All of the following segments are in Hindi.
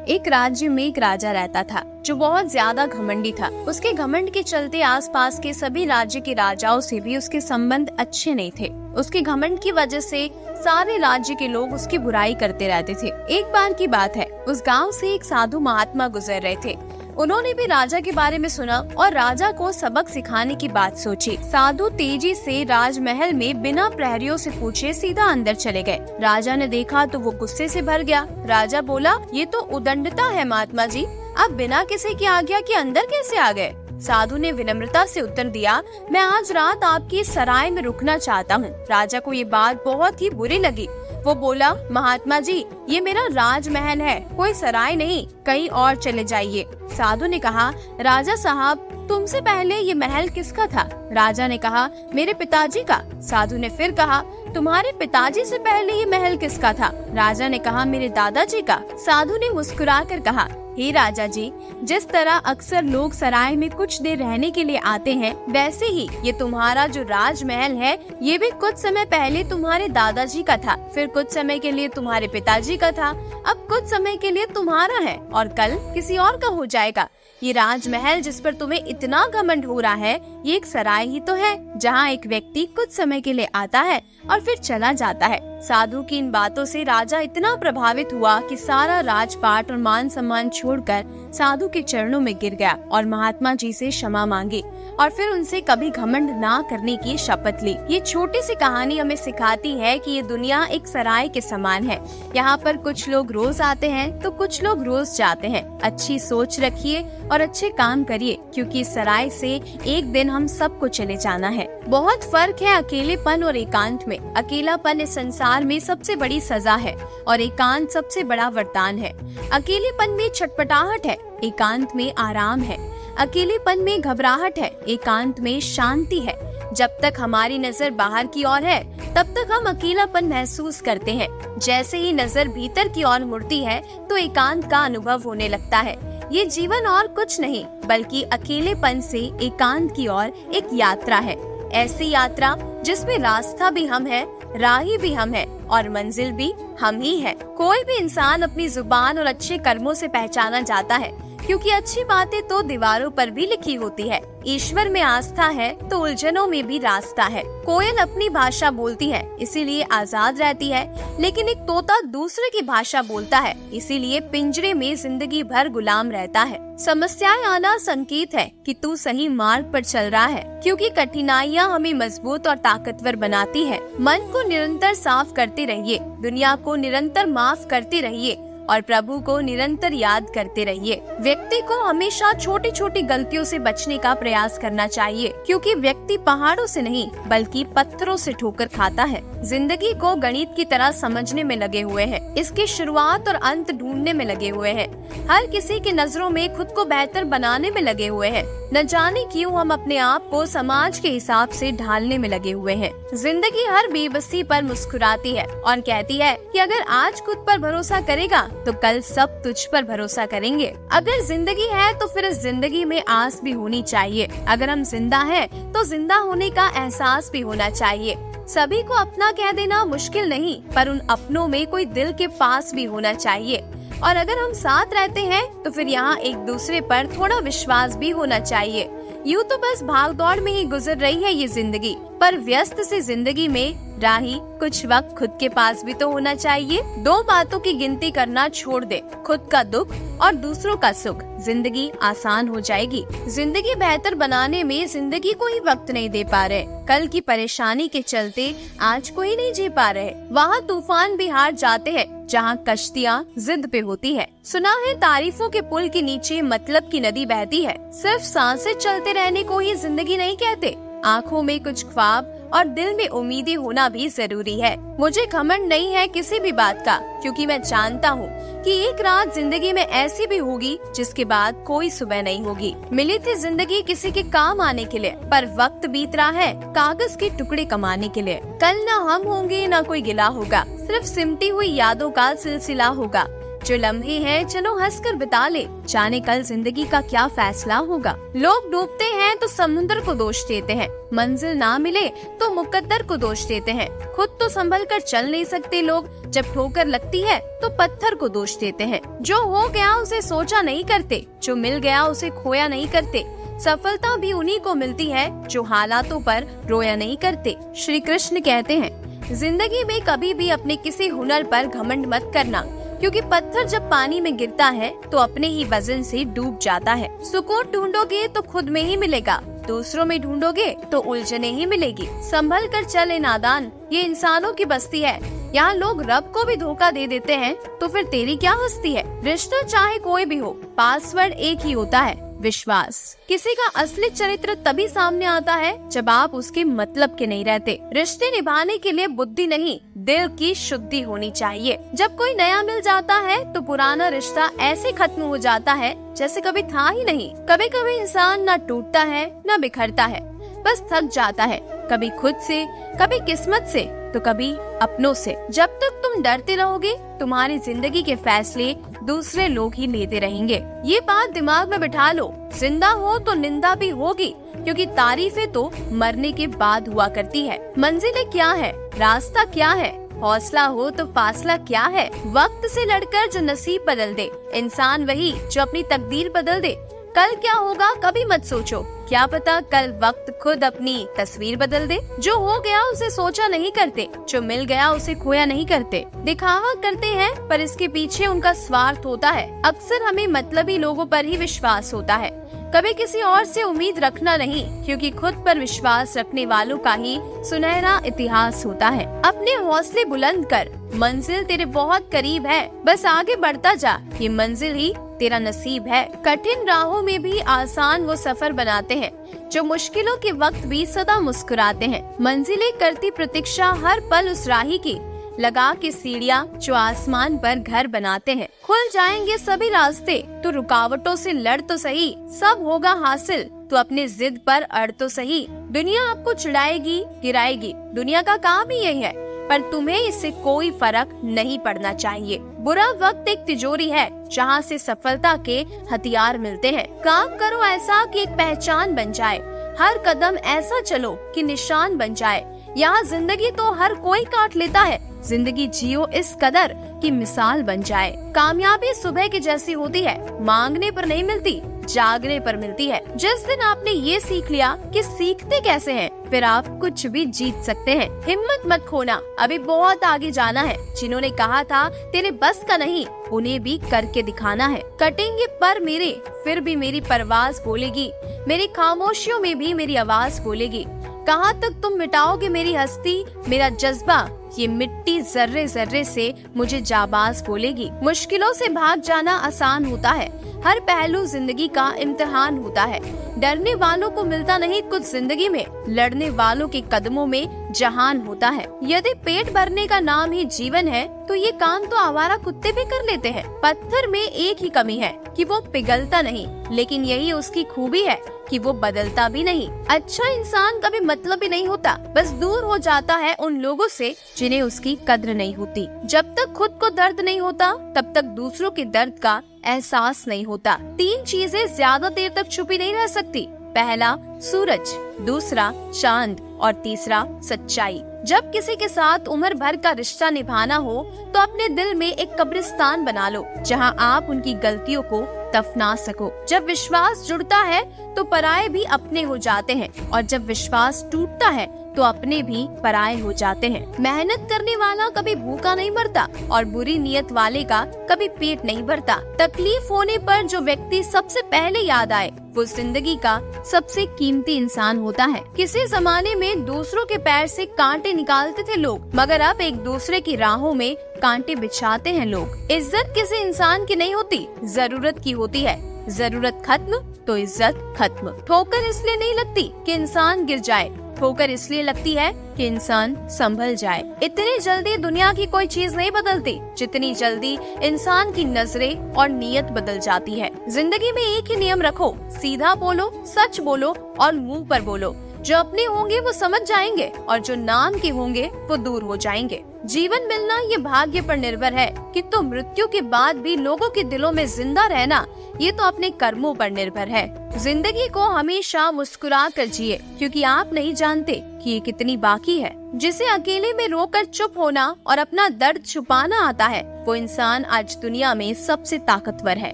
एक राज्य में एक राजा रहता था जो बहुत ज्यादा घमंडी था। उसके घमंड के चलते आसपास के सभी राज्य के राजाओं से भी उसके संबंध अच्छे नहीं थे। उसके घमंड की वजह से सारे राज्य के लोग उसकी बुराई करते रहते थे। एक बार की बात है, उस गांव से एक साधु महात्मा गुजर रहे थे। उन्होंने भी राजा के बारे में सुना और राजा को सबक सिखाने की बात सोची। साधु तेजी से राजमहल में बिना प्रहरियों से पूछे सीधा अंदर चले गए। राजा ने देखा तो वो गुस्से से भर गया। राजा बोला, ये तो उदंडता है महात्मा जी, आप बिना किसी की आज्ञा के अंदर कैसे आ गए? साधु ने विनम्रता से उत्तर दिया, मैं आज रात आपकी सराय में रुकना चाहता हूँ। राजा को ये बात बहुत ही बुरी लगी। वो बोला, महात्मा जी, ये मेरा राजमहल है, कोई सराय नहीं, कहीं और चले जाइए। साधु ने कहा, राजा साहब, तुमसे पहले ये महल किसका था? राजा ने कहा, मेरे पिताजी का। साधु ने फिर कहा, तुम्हारे पिताजी से पहले ये महल किसका था? राजा ने कहा, मेरे दादाजी का। साधु ने मुस्कुराकर कहा, हे राजा जी, जिस तरह अक्सर लोग सराय में कुछ देर रहने के लिए आते हैं, वैसे ही ये तुम्हारा जो राजमहल है, ये भी कुछ समय पहले तुम्हारे दादाजी का था, फिर कुछ समय के लिए तुम्हारे पिताजी का था, अब कुछ समय के लिए तुम्हारा है और कल किसी और का हो जाएगा। ये राजमहल जिस पर तुम्हें इतना घमंड हो रहा है, ये एक सराय ही तो है, जहाँ एक व्यक्ति कुछ समय के लिए आता है और फिर चला जाता है। साधु की इन बातों से राजा इतना प्रभावित हुआ कि सारा राजपाट और मान सम्मान छोड़कर साधु के चरणों में गिर गया और महात्मा जी से क्षमा मांगी और फिर उनसे कभी घमंड ना करने की शपथ ली। ये छोटी सी कहानी हमें सिखाती है कि ये दुनिया एक सराय के समान है। यहाँ पर कुछ लोग रोज आते हैं तो कुछ लोग रोज जाते हैं। अच्छी सोच रखिए और अच्छे काम करिए, क्योंकि इस सराय से एक दिन हम सबको चले जाना है। बहुत फर्क है अकेलेपन और एकांत में। अकेलापन इस संसार में सबसे बड़ी सजा है और एकांत सबसे बड़ा वरदान है। अकेलेपन में छटपटाहट है, एकांत में आराम है। अकेलेपन में घबराहट है, एकांत में शांति है। जब तक हमारी नजर बाहर की ओर है, तब तक हम अकेलापन महसूस करते हैं। जैसे ही नजर भीतर की ओर मुड़ती है, तो एकांत का अनुभव होने लगता है। ये जीवन और कुछ नहीं, बल्कि अकेलेपन से एकांत की ओर एक यात्रा है। ऐसी यात्रा जिसमें रास्ता भी हम है, राही भी हम है और मंजिल भी हम ही है। कोई भी इंसान अपनी जुबान और अच्छे कर्मों से पहचाना जाता है, क्योंकि अच्छी बातें तो दीवारों पर भी लिखी होती है। ईश्वर में आस्था है तो उलझनों में भी रास्ता है। कोयल अपनी भाषा बोलती है, इसीलिए आजाद रहती है, लेकिन एक तोता दूसरे की भाषा बोलता है, इसीलिए पिंजरे में जिंदगी भर गुलाम रहता है। समस्याएं आना संकेत है कि तू सही मार्ग पर चल रहा है, क्योंकि कठिनाइयां हमें मजबूत और ताकतवर बनाती है। मन को निरंतर साफ करते रहिए, दुनिया को निरंतर माफ करते रहिए और प्रभु को निरंतर याद करते रहिए। व्यक्ति को हमेशा छोटी छोटी गलतियों से बचने का प्रयास करना चाहिए, क्योंकि व्यक्ति पहाड़ों से नहीं बल्कि पत्थरों से ठोकर खाता है। जिंदगी को गणित की तरह समझने में लगे हुए हैं, इसकी शुरुआत और अंत ढूंढने में लगे हुए हैं। हर किसी की नजरों में खुद को बेहतर बनाने में लगे हुए हैं। न जाने क्यों हम अपने आप को समाज के हिसाब से ढालने में लगे हुए हैं। जिंदगी हर बेबसी पर मुस्कुराती है और कहती है कि अगर आज खुद पर भरोसा करेगा तो कल सब तुझ पर भरोसा करेंगे। अगर जिंदगी है तो फिर इस जिंदगी में आस भी होनी चाहिए। अगर हम जिंदा हैं तो जिंदा होने का एहसास भी होना चाहिए। सभी को अपना कह देना मुश्किल नहीं, पर उन अपनों में कोई दिल के पास भी होना चाहिए। और अगर हम साथ रहते हैं तो फिर यहाँ एक दूसरे पर थोड़ा विश्वास भी होना चाहिए। यूँ तो बस भाग दौड़ में ही गुजर रही है ये जिंदगी, पर व्यस्त सी जिंदगी में राही कुछ वक्त खुद के पास भी तो होना चाहिए। दो बातों की गिनती करना छोड़ दे, खुद का दुख और दूसरों का सुख। जिंदगी आसान हो जाएगी। जिंदगी बेहतर बनाने में जिंदगी को ही वक्त नहीं दे पा रहे। कल की परेशानी के चलते आज को ही नहीं जी पा रहे। वहाँ तूफान भी हार जाते हैं जहाँ कश्तियाँ जिद पे होती है। सुना है तारीफों के पुल के नीचे मतलब की नदी बहती है। सिर्फ सांसें चलते रहने को ही जिंदगी नहीं कहते। आँखों में कुछ ख्वाब और दिल में उम्मीदें होना भी जरूरी है। मुझे घमंड नहीं है किसी भी बात का, क्योंकि मैं जानता हूँ कि एक रात जिंदगी में ऐसी भी होगी जिसके बाद कोई सुबह नहीं होगी। मिली थी जिंदगी किसी के काम आने के लिए, पर वक्त बीत रहा है कागज के टुकड़े कमाने के लिए। कल ना हम होंगे ना कोई गिला होगा, सिर्फ सिमटी हुई यादों का सिलसिला होगा। जो लम्हे हैं चलो हंसकर बिता ले, जाने कल जिंदगी का क्या फैसला होगा। लोग डूबते हैं तो समुद्र को दोष देते हैं, मंजिल ना मिले तो मुकद्दर को दोष देते हैं, खुद तो संभल कर चल नहीं सकते लोग, जब ठोकर लगती है तो पत्थर को दोष देते हैं। जो हो गया उसे सोचा नहीं करते, जो मिल गया उसे खोया नहीं करते, सफलता भी उन्हीं को मिलती है जो हालातों पर रोया नहीं करते। श्री कृष्ण कहते हैं, जिंदगी में कभी भी अपने किसी हुनर पर घमंड मत करना, क्योंकि पत्थर जब पानी में गिरता है तो अपने ही वजन से डूब जाता है। सुकून ढूंढोगे तो खुद में ही मिलेगा, दूसरों में ढूंढोगे तो उलझने ही मिलेगी। संभल कर चले नादान, ये इंसानों की बस्ती है, यहाँ लोग रब को भी धोखा दे देते हैं, तो फिर तेरी क्या हस्ती है। रिश्ता चाहे कोई भी हो, पासवर्ड एक ही होता है, विश्वास। किसी का असली चरित्र तभी सामने आता है जब आप उसके मतलब के नहीं रहते। रिश्ते निभाने के लिए बुद्धि नहीं, दिल की शुद्धि होनी चाहिए। जब कोई नया मिल जाता है तो पुराना रिश्ता ऐसे खत्म हो जाता है जैसे कभी था ही नहीं। कभी कभी इंसान न टूटता है न बिखरता है, बस थक जाता है, कभी खुद से, कभी किस्मत से, तो कभी अपनों से। जब तक तुम डरते रहोगे तुम्हारी जिंदगी के फैसले दूसरे लोग ही लेते रहेंगे। ये बात दिमाग में बिठा लो, जिंदा हो तो निंदा भी होगी, क्योंकि तारीफें तो मरने के बाद हुआ करती है। मंजिलें क्या है, रास्ता क्या है, हौसला हो तो फासला क्या है। वक्त से लड़कर जो नसीब बदल दे, इंसान वही जो अपनी तकदीर बदल दे। कल क्या होगा कभी मत सोचो, क्या पता कल वक्त खुद अपनी तस्वीर बदल दे। जो हो गया उसे सोचा नहीं करते, जो मिल गया उसे खोया नहीं करते। दिखावा करते हैं पर इसके पीछे उनका स्वार्थ होता है। अक्सर हमें मतलबी लोगों पर ही विश्वास होता है, कभी किसी और से उम्मीद रखना नहीं, क्योंकि खुद पर विश्वास रखने वालों का ही सुनहरा इतिहास होता है। अपने हौसले बुलंद कर, मंजिल तेरे बहुत करीब है, बस आगे बढ़ता जा, ये मंजिल ही तेरा नसीब है। कठिन राहों में भी आसान वो सफर बनाते हैं जो मुश्किलों के वक्त भी सदा मुस्कुराते हैं। मंजिलें करती प्रतीक्षा हर पल उस राही की, लगा के सीढ़ियाँ जो आसमान पर घर बनाते हैं। खुल जाएंगे सभी रास्ते, तो रुकावटों से लड़ तो सही, सब होगा हासिल, तो अपने जिद पर अड़ तो सही। दुनिया आपको चिढ़ाएगी, गिराएगी, दुनिया का काम ही यही है, पर तुम्हें इससे कोई फर्क नहीं पड़ना चाहिए। बुरा वक्त एक तिजोरी है जहाँ से सफलता के हथियार मिलते हैं। काम करो ऐसा कि एक पहचान बन जाए, हर कदम ऐसा चलो कि निशान बन जाए। यहाँ जिंदगी तो हर कोई काट लेता है, जिंदगी जियो इस कदर कि मिसाल बन जाए। कामयाबी सुबह की जैसी होती है, मांगने पर नहीं मिलती, जागने पर मिलती है। जिस दिन आपने ये सीख लिया कि सीखते कैसे हैं, फिर आप कुछ भी जीत सकते हैं। हिम्मत मत खोना, अभी बहुत आगे जाना है। जिन्होंने कहा था तेरे बस का नहीं, उन्हें भी करके दिखाना है। कटेंगे पर मेरे, फिर भी मेरी परवाज़ बोलेगी, मेरी खामोशियों में भी मेरी आवाज बोलेगी। कहाँ तक तुम मिटाओगे मेरी हस्ती, मेरा जज्बा, ये मिट्टी जर्रे जर्रे से मुझे जाबाज बोलेगी। मुश्किलों से भाग जाना आसान होता है, हर पहलू जिंदगी का इम्तिहान होता है। डरने वालों को मिलता नहीं कुछ जिंदगी में, लड़ने वालों के कदमों में जहान होता है। यदि पेट भरने का नाम ही जीवन है, तो ये काम तो आवारा कुत्ते भी कर लेते हैं। पत्थर में एक ही कमी है कि वो पिघलता नहीं, लेकिन यही उसकी खूबी है कि वो बदलता भी नहीं। अच्छा इंसान कभी मतलबी नहीं होता, बस दूर हो जाता है उन लोगों से जिन्हें उसकी कद्र नहीं होती। जब तक खुद को दर्द नहीं होता, तब तक दूसरों के दर्द का एहसास नहीं होता। 3 चीजें ज्यादा देर तक छुपी नहीं रह सकती, पहला सूरज, दूसरा चांद और तीसरा सच्चाई। जब किसी के साथ उम्र भर का रिश्ता निभाना हो तो अपने दिल में एक कब्रिस्तान बना लो, जहां आप उनकी गलतियों को दफना सको। जब विश्वास जुड़ता है तो पराये भी अपने हो जाते हैं, और जब विश्वास टूटता है तो अपने भी पराये हो जाते हैं। मेहनत करने वाला कभी भूखा नहीं मरता, और बुरी नीयत वाले का कभी पेट नहीं भरता। तकलीफ होने पर जो व्यक्ति सबसे पहले याद आए, वो जिंदगी का सबसे कीमती इंसान होता है। किसी जमाने में दूसरों के पैर से कांटे निकालते थे लोग, मगर अब एक दूसरे की राहों में कांटे बिछाते हैं लोग। इज्जत किसी इंसान की नहीं होती, जरूरत की होती है। जरूरत खत्म तो इज्जत खत्म। ठोकर इसलिए नहीं लगती कि इंसान गिर जाए, ठोकर इसलिए लगती है कि इंसान संभल जाए। इतनी जल्दी दुनिया की कोई चीज नहीं बदलती, जितनी जल्दी इंसान की नजरें और नीयत बदल जाती है। जिंदगी में एक ही नियम रखो, सीधा बोलो, सच बोलो और मुंह पर बोलो। जो अपने होंगे वो समझ जाएंगे, और जो नाम के होंगे वो दूर हो जाएंगे। जीवन मिलना ये भाग्य पर निर्भर है, किंतु मृत्यु के बाद भी लोगों के दिलों में जिंदा रहना ये तो अपने कर्मों पर निर्भर है। जिंदगी को हमेशा मुस्कुरा कर जिए, क्योंकि आप नहीं जानते कि ये कितनी बाकी है। जिसे अकेले में रोकर चुप होना और अपना दर्द छुपाना आता है, वो इंसान आज दुनिया में सबसे ताकतवर है।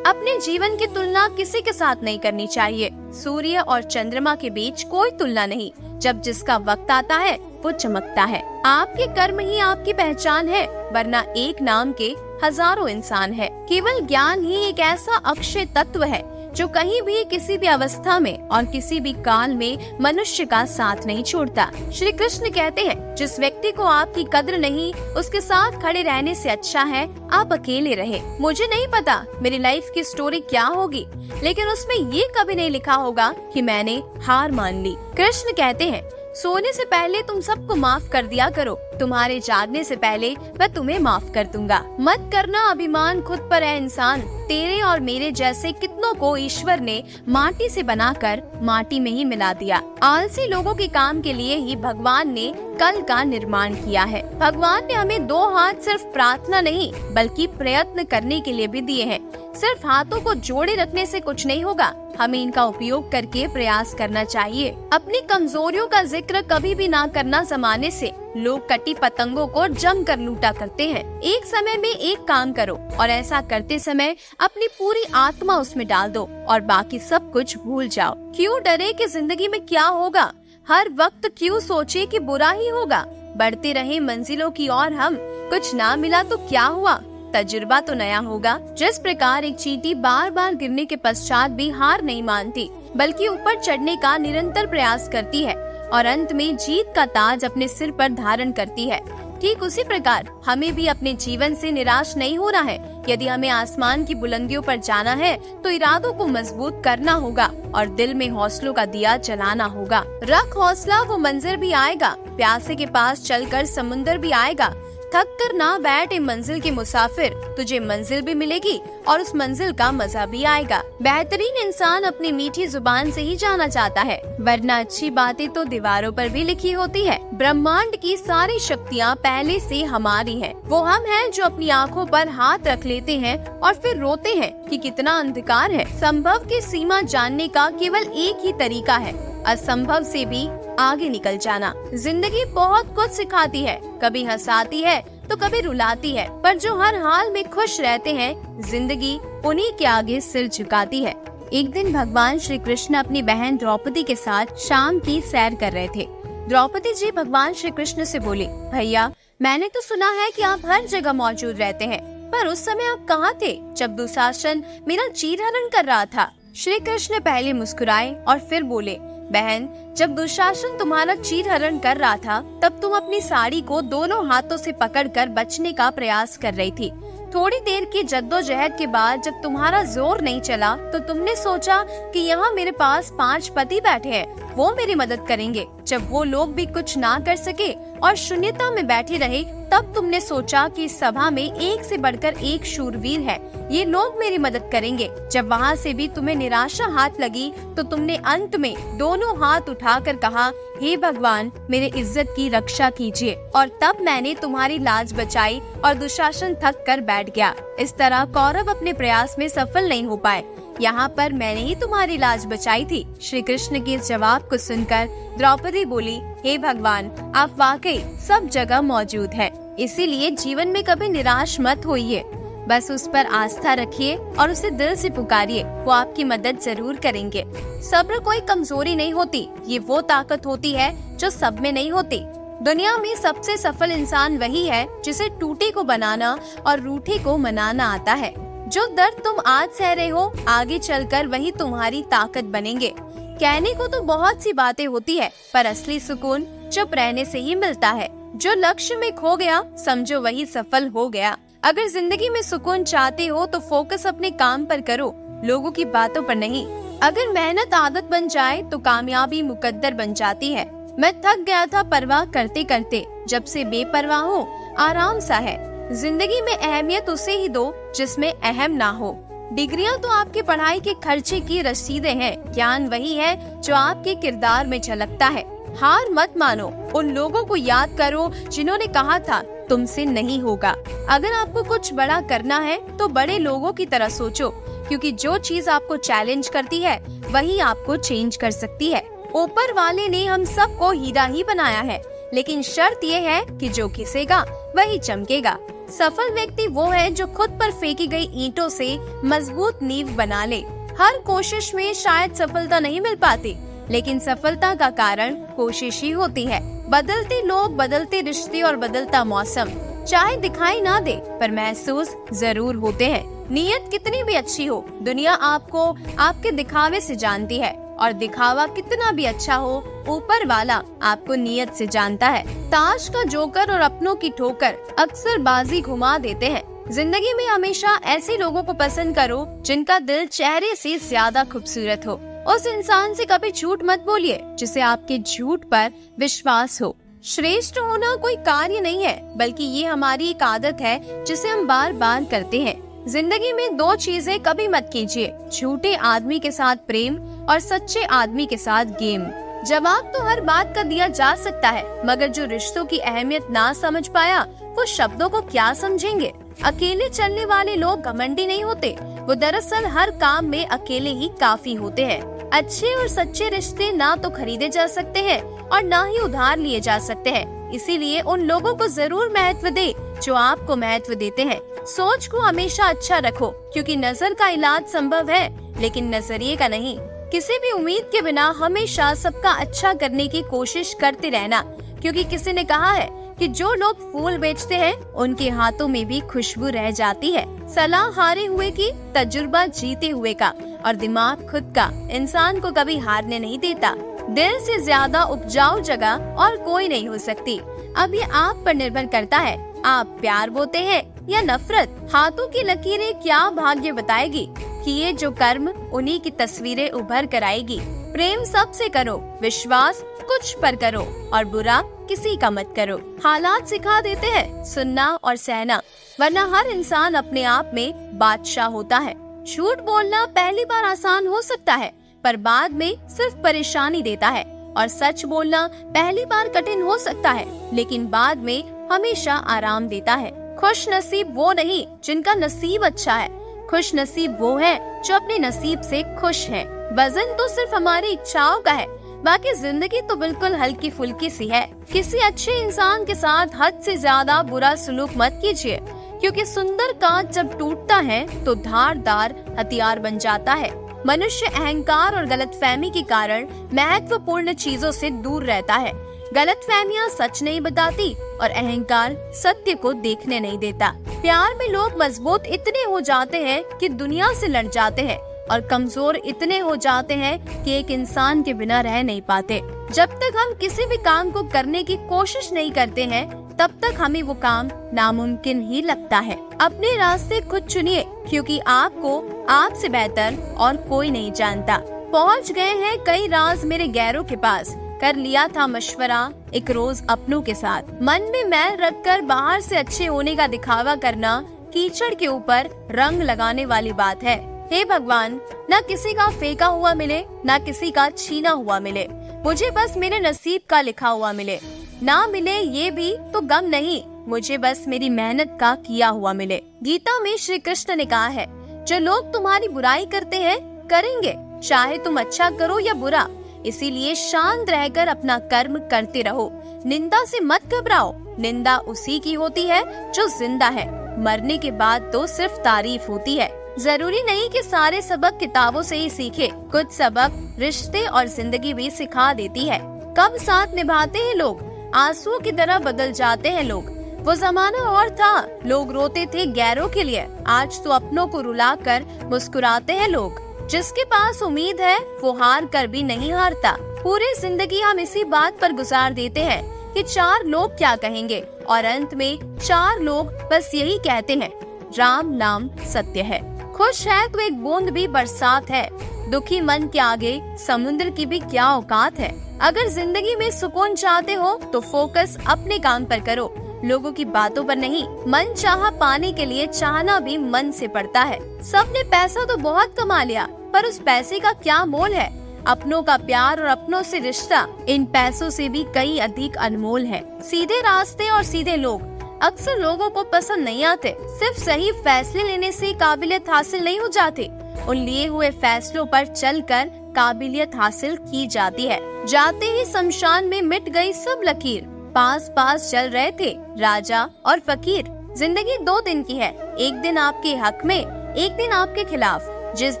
अपने जीवन की तुलना किसी के साथ नहीं करनी चाहिए। सूर्य और चंद्रमा के बीच कोई तुलना नहीं। जब जिसका वक्त आता है वो चमकता है। आपके कर्म ही आपकी पहचान है, वरना एक नाम के हजारों इंसान है। केवल ज्ञान ही एक ऐसा अक्षय तत्व है जो कहीं भी किसी भी अवस्था में और किसी भी काल में मनुष्य का साथ नहीं छोड़ता। श्री कृष्ण कहते हैं, जिस व्यक्ति को आपकी कद्र नहीं, उसके साथ खड़े रहने से अच्छा है आप अकेले रहे। मुझे नहीं पता मेरी लाइफ की स्टोरी क्या होगी, लेकिन उसमें ये कभी नहीं लिखा होगा कि मैंने हार मान ली। कृष्ण कहते हैं, सोने से पहले तुम सबको माफ कर दिया करो, तुम्हारे जागने से पहले मैं तुम्हें माफ कर दूंगा। मत करना अभिमान खुद पर है इंसान। तेरे और मेरे जैसे कितनों को ईश्वर ने माटी से बनाकर माटी में ही मिला दिया। आलसी लोगों के काम के लिए ही भगवान ने कल का निर्माण किया है। भगवान ने हमें दो हाथ सिर्फ प्रार्थना नहीं बल्कि प्रयत्न करने के लिए भी दिए हैं। सिर्फ हाथों को जोड़े रखने से कुछ नहीं होगा, हमें इनका उपयोग करके प्रयास करना चाहिए। अपनी कमजोरियों का जिक्र कभी भी ना करना। जमाने से लोग कटी पतंगों को जम कर लूटा करते हैं। एक समय में एक काम करो और ऐसा करते समय अपनी पूरी आत्मा उसमें डाल दो और बाकी सब कुछ भूल जाओ। क्यों डरे कि जिंदगी में क्या होगा? हर वक्त क्यों सोचे कि बुरा ही होगा? बढ़ते रहे मंजिलों की ओर हम, कुछ ना मिला तो क्या हुआ, तजुर्बा तो नया होगा। जिस प्रकार एक चींटी बार बार गिरने के पश्चात भी हार नहीं मानती, बल्कि ऊपर चढ़ने का निरंतर प्रयास करती है और अंत में जीत का ताज अपने सिर पर धारण करती है, ठीक उसी प्रकार हमें भी अपने जीवन से निराश नहीं होना है। यदि हमें आसमान की बुलंदियों पर जाना है तो इरादों को मजबूत करना होगा और दिल में हौसलों का दिया जलाना होगा। रख हौसला, वो मंजिल भी आएगा। प्यासे के पास चलकर समुंदर भी आएगा। थक कर ना बैठे मंजिल के मुसाफिर, तुझे मंजिल भी मिलेगी और उस मंजिल का मजा भी आएगा। बेहतरीन इंसान अपनी मीठी जुबान से ही जाना चाहता है, वरना अच्छी बातें तो दीवारों पर भी लिखी होती है। ब्रह्मांड की सारी शक्तियाँ पहले से हमारी हैं। वो हम हैं जो अपनी आँखों पर हाथ रख लेते हैं और फिर रोते हैं कि कितना अंधकार है। संभव की सीमा जानने का केवल एक ही तरीका है, असंभव से भी आगे निकल जाना। जिंदगी बहुत कुछ सिखाती है, कभी हंसाती है तो कभी रुलाती है, पर जो हर हाल में खुश रहते हैं जिंदगी उन्हीं के आगे सिर झुकाती है। एक दिन भगवान श्री कृष्ण अपनी बहन द्रौपदी के साथ शाम की सैर कर रहे थे। द्रौपदी जी भगवान श्री कृष्ण से बोली, भैया मैंने तो सुना है कि आप हर जगह मौजूद रहते हैं, पर उस समय आप कहाँ थे जब दुशासन मेरा चीरहरण कर रहा था? श्री कृष्ण पहले मुस्कुराए और फिर बोले, बहन जब दुशासन तुम्हारा चीरहरण कर रहा था तब तुम अपनी साड़ी को दोनों हाथों से पकड़कर बचने का प्रयास कर रही थी। थोड़ी देर की जद्दोजहद के बाद जब तुम्हारा जोर नहीं चला तो तुमने सोचा कि यहाँ मेरे पास 5 पति बैठे हैं, वो मेरी मदद करेंगे। जब वो लोग भी कुछ ना कर सके और शून्यता में बैठे रहे, तब तुमने सोचा कि इस सभा में एक से बढ़कर एक शूरवीर है, ये लोग मेरी मदद करेंगे। जब वहाँ से भी तुम्हें निराशा हाथ लगी तो तुमने अंत में दोनों हाथ उठाकर कहा, हे भगवान मेरे इज्जत की रक्षा कीजिए, और तब मैंने तुम्हारी लाज बचाई और दुशासन थक कर बैठ गया। इस तरह कौरव अपने प्रयास में सफल नहीं हो पाए, यहाँ पर मैंने ही तुम्हारी लाज बचाई थी। श्री कृष्ण के इस जवाब को सुनकर द्रौपदी बोली, हे भगवान आप वाकई सब जगह मौजूद हैं, इसीलिए जीवन में कभी निराश मत होइए, बस उस पर आस्था रखिए और उसे दिल से पुकारिए, वो आपकी मदद जरूर करेंगे। सब्र कोई कमजोरी नहीं होती, ये वो ताकत होती है जो सब में नहीं होती। दुनिया में सबसे सफल इंसान वही है जिसे टूटे को बनाना और रूठे को मनाना आता है। जो दर्द तुम आज सह रहे हो, आगे चलकर वही तुम्हारी ताकत बनेंगे। कहने को तो बहुत सी बातें होती है, पर असली सुकून चुप रहने से ही मिलता है। जो लक्ष्य में खो गया समझो वही सफल हो गया। अगर जिंदगी में सुकून चाहते हो तो फोकस अपने काम पर करो, लोगों की बातों पर नहीं। अगर मेहनत आदत बन जाए तो कामयाबी मुकद्दर बन जाती है। मैं थक गया था परवाह करते करते, जब से बेपरवाह हूँ आराम सा है। जिंदगी में अहमियत उसे ही दो जिसमें अहम ना हो। डिग्रियां तो आपके पढ़ाई के खर्चे की रसीदें हैं, ज्ञान वही है जो आपके किरदार में झलकता है। हार मत मानो, उन लोगों को याद करो जिन्होंने कहा था तुमसे नहीं होगा। अगर आपको कुछ बड़ा करना है तो बड़े लोगों की तरह सोचो, क्योंकि जो चीज आपको चैलेंज करती है वही आपको चेंज कर सकती है। ऊपर वाले ने हम सबको हीरा ही बनाया है, लेकिन शर्त ये है कि जो घिसेगा वही चमकेगा। सफल व्यक्ति वो है जो खुद पर फेंकी गई ईंटों से मजबूत नींव बना ले। हर कोशिश में शायद सफलता नहीं मिल पाती, लेकिन सफलता का कारण कोशिश ही होती है। बदलते लोग, बदलते रिश्ते और बदलता मौसम चाहे दिखाई ना दे पर महसूस जरूर होते हैं। नीयत कितनी भी अच्छी हो, दुनिया आपको आपके दिखावे से जानती है, और दिखावा कितना भी अच्छा हो, ऊपर वाला आपको नीयत से जानता है। ताश का जोकर और अपनों की ठोकर अक्सर बाजी घुमा देते हैं। जिंदगी में हमेशा ऐसे लोगों को पसंद करो जिनका दिल चेहरे से ज्यादा खूबसूरत हो। उस इंसान से कभी झूठ मत बोलिए जिसे आपके झूठ पर विश्वास हो। श्रेष्ठ होना कोई कार्य नहीं है, बल्कि ये हमारी एक आदत है जिसे हम बार बार करते हैं। जिंदगी में दो चीजें कभी मत कीजिए, झूठे आदमी के साथ प्रेम और सच्चे आदमी के साथ गेम। जवाब तो हर बात का दिया जा सकता है, मगर जो रिश्तों की अहमियत ना समझ पाया वो शब्दों को क्या समझेंगे। अकेले चलने वाले लोग घमंडी नहीं होते, वो दरअसल हर काम में अकेले ही काफी होते हैं। अच्छे और सच्चे रिश्ते ना तो खरीदे जा सकते हैं और ना ही उधार लिए जा सकते हैं। इसीलिए उन लोगों को जरूर महत्व दे जो आपको महत्व देते हैं। सोच को हमेशा अच्छा रखो, क्योंकि नजर का इलाज संभव है लेकिन नजरिए का नहीं। किसी भी उम्मीद के बिना हमेशा सबका अच्छा करने की कोशिश करते रहना, क्योंकि किसी ने कहा है कि जो लोग फूल बेचते हैं उनके हाथों में भी खुशबू रह जाती है। सलाह हारे हुए की, तजुर्बा जीते हुए का, और दिमाग खुद का इंसान को कभी हारने नहीं देता। दिल से ज्यादा उपजाऊ जगह और कोई नहीं हो सकती। अब ये आप पर निर्भर करता है, आप प्यार बोते हैं या नफरत। हाथों की लकीरें क्या भाग्य बताएगी, किए जो कर्म उन्हीं की तस्वीरें उभर कर आएगी। प्रेम सबसे करो, विश्वास कुछ पर करो, और बुरा किसी का मत करो। हालात सिखा देते हैं सुनना और सहना, वरना हर इंसान अपने आप में बादशाह होता है। झूठ बोलना पहली बार आसान हो सकता है, पर बाद में सिर्फ परेशानी देता है, और सच बोलना पहली बार कठिन हो सकता है, लेकिन बाद में हमेशा आराम देता है। खुश नसीब वो नहीं जिनका नसीब अच्छा है, खुश नसीब वो है जो अपने नसीब से खुश है। वजन तो सिर्फ हमारी इच्छाओं का है, बाकी जिंदगी तो बिल्कुल हल्की फुल्की सी है। किसी अच्छे इंसान के साथ हद से ज्यादा बुरा सलूक मत कीजिए, क्योंकि सुंदर कांच जब टूटता है तो धारदार हथियार बन जाता है। मनुष्य अहंकार और गलतफहमी के कारण महत्वपूर्ण चीजों से दूर रहता है। गलतफहमियां सच नहीं बताती और अहंकार सत्य को देखने नहीं देता। प्यार में लोग मजबूत इतने हो जाते हैं कि दुनिया से लड़ जाते हैं, और कमजोर इतने हो जाते हैं कि एक इंसान के बिना रह नहीं पाते। जब तक हम किसी भी काम को करने की कोशिश नहीं करते हैं, तब तक हमें वो काम नामुमकिन ही लगता है। अपने रास्ते खुद चुनिए, क्योंकि आपको आपसे बेहतर और कोई नहीं जानता। पहुंच गए हैं कई राज मेरे गैरों के पास, कर लिया था मशवरा एक रोज अपनों के साथ। मन में मैल रखकर बाहर से अच्छे होने का दिखावा करना कीचड़ के ऊपर रंग लगाने वाली बात है। हे भगवान, न किसी का फेंका हुआ मिले, न किसी का छीना हुआ मिले, मुझे बस मेरे नसीब का लिखा हुआ मिले। ना मिले ये भी तो गम नहीं, मुझे बस मेरी मेहनत का किया हुआ मिले। गीता में श्री कृष्ण ने कहा है, जो लोग तुम्हारी बुराई करते हैं करेंगे, चाहे तुम अच्छा करो या बुरा। इसीलिए शांत रहकर अपना कर्म करते रहो। निंदा से मत घबराओ, निंदा उसी की होती है जो जिंदा है। मरने के बाद तो सिर्फ तारीफ होती है। जरूरी नहीं कि सारे सबक किताबों से ही सीखे, कुछ सबक रिश्ते और जिंदगी भी सिखा देती है। कब साथ निभाते हैं लोग, आंसुओं की तरह बदल जाते हैं लोग। वो जमाना और था, लोग रोते थे गैरों के लिए, आज तो अपनों को रुलाकर मुस्कुराते हैं लोग। जिसके पास उम्मीद है वो हार कर भी नहीं हारता। पूरी जिंदगी हम इसी बात पर गुजार देते हैं कि चार लोग क्या कहेंगे, और अंत में चार लोग बस यही कहते हैं, राम नाम सत्य है। खुश है तो एक बूंद भी बरसात है, दुखी मन के आगे समुद्र की भी क्या औकात है। अगर जिंदगी में सुकून चाहते हो तो फोकस अपने काम पर करो, लोगों की बातों पर नहीं। मन चाहा पाने के लिए चाहना भी मन से पड़ता है। सबने पैसा तो बहुत कमा लिया, पर उस पैसे का क्या मोल है। अपनों का प्यार और अपनों से रिश्ता इन पैसों से भी कई अधिक अनमोल है। सीधे रास्ते और सीधे लोग अक्सर लोगों को पसंद नहीं आते। सिर्फ सही फैसले लेने से काबिलियत हासिल नहीं हो जाती, उन लिए हुए फैसलों पर चलकर काबिलियत हासिल की जाती है। जाते ही शमशान में मिट गई सब लकीर। पास पास चल रहे थे राजा और फकीर। जिंदगी 2 दिन की है, एक दिन आपके हक में, एक दिन आपके खिलाफ। जिस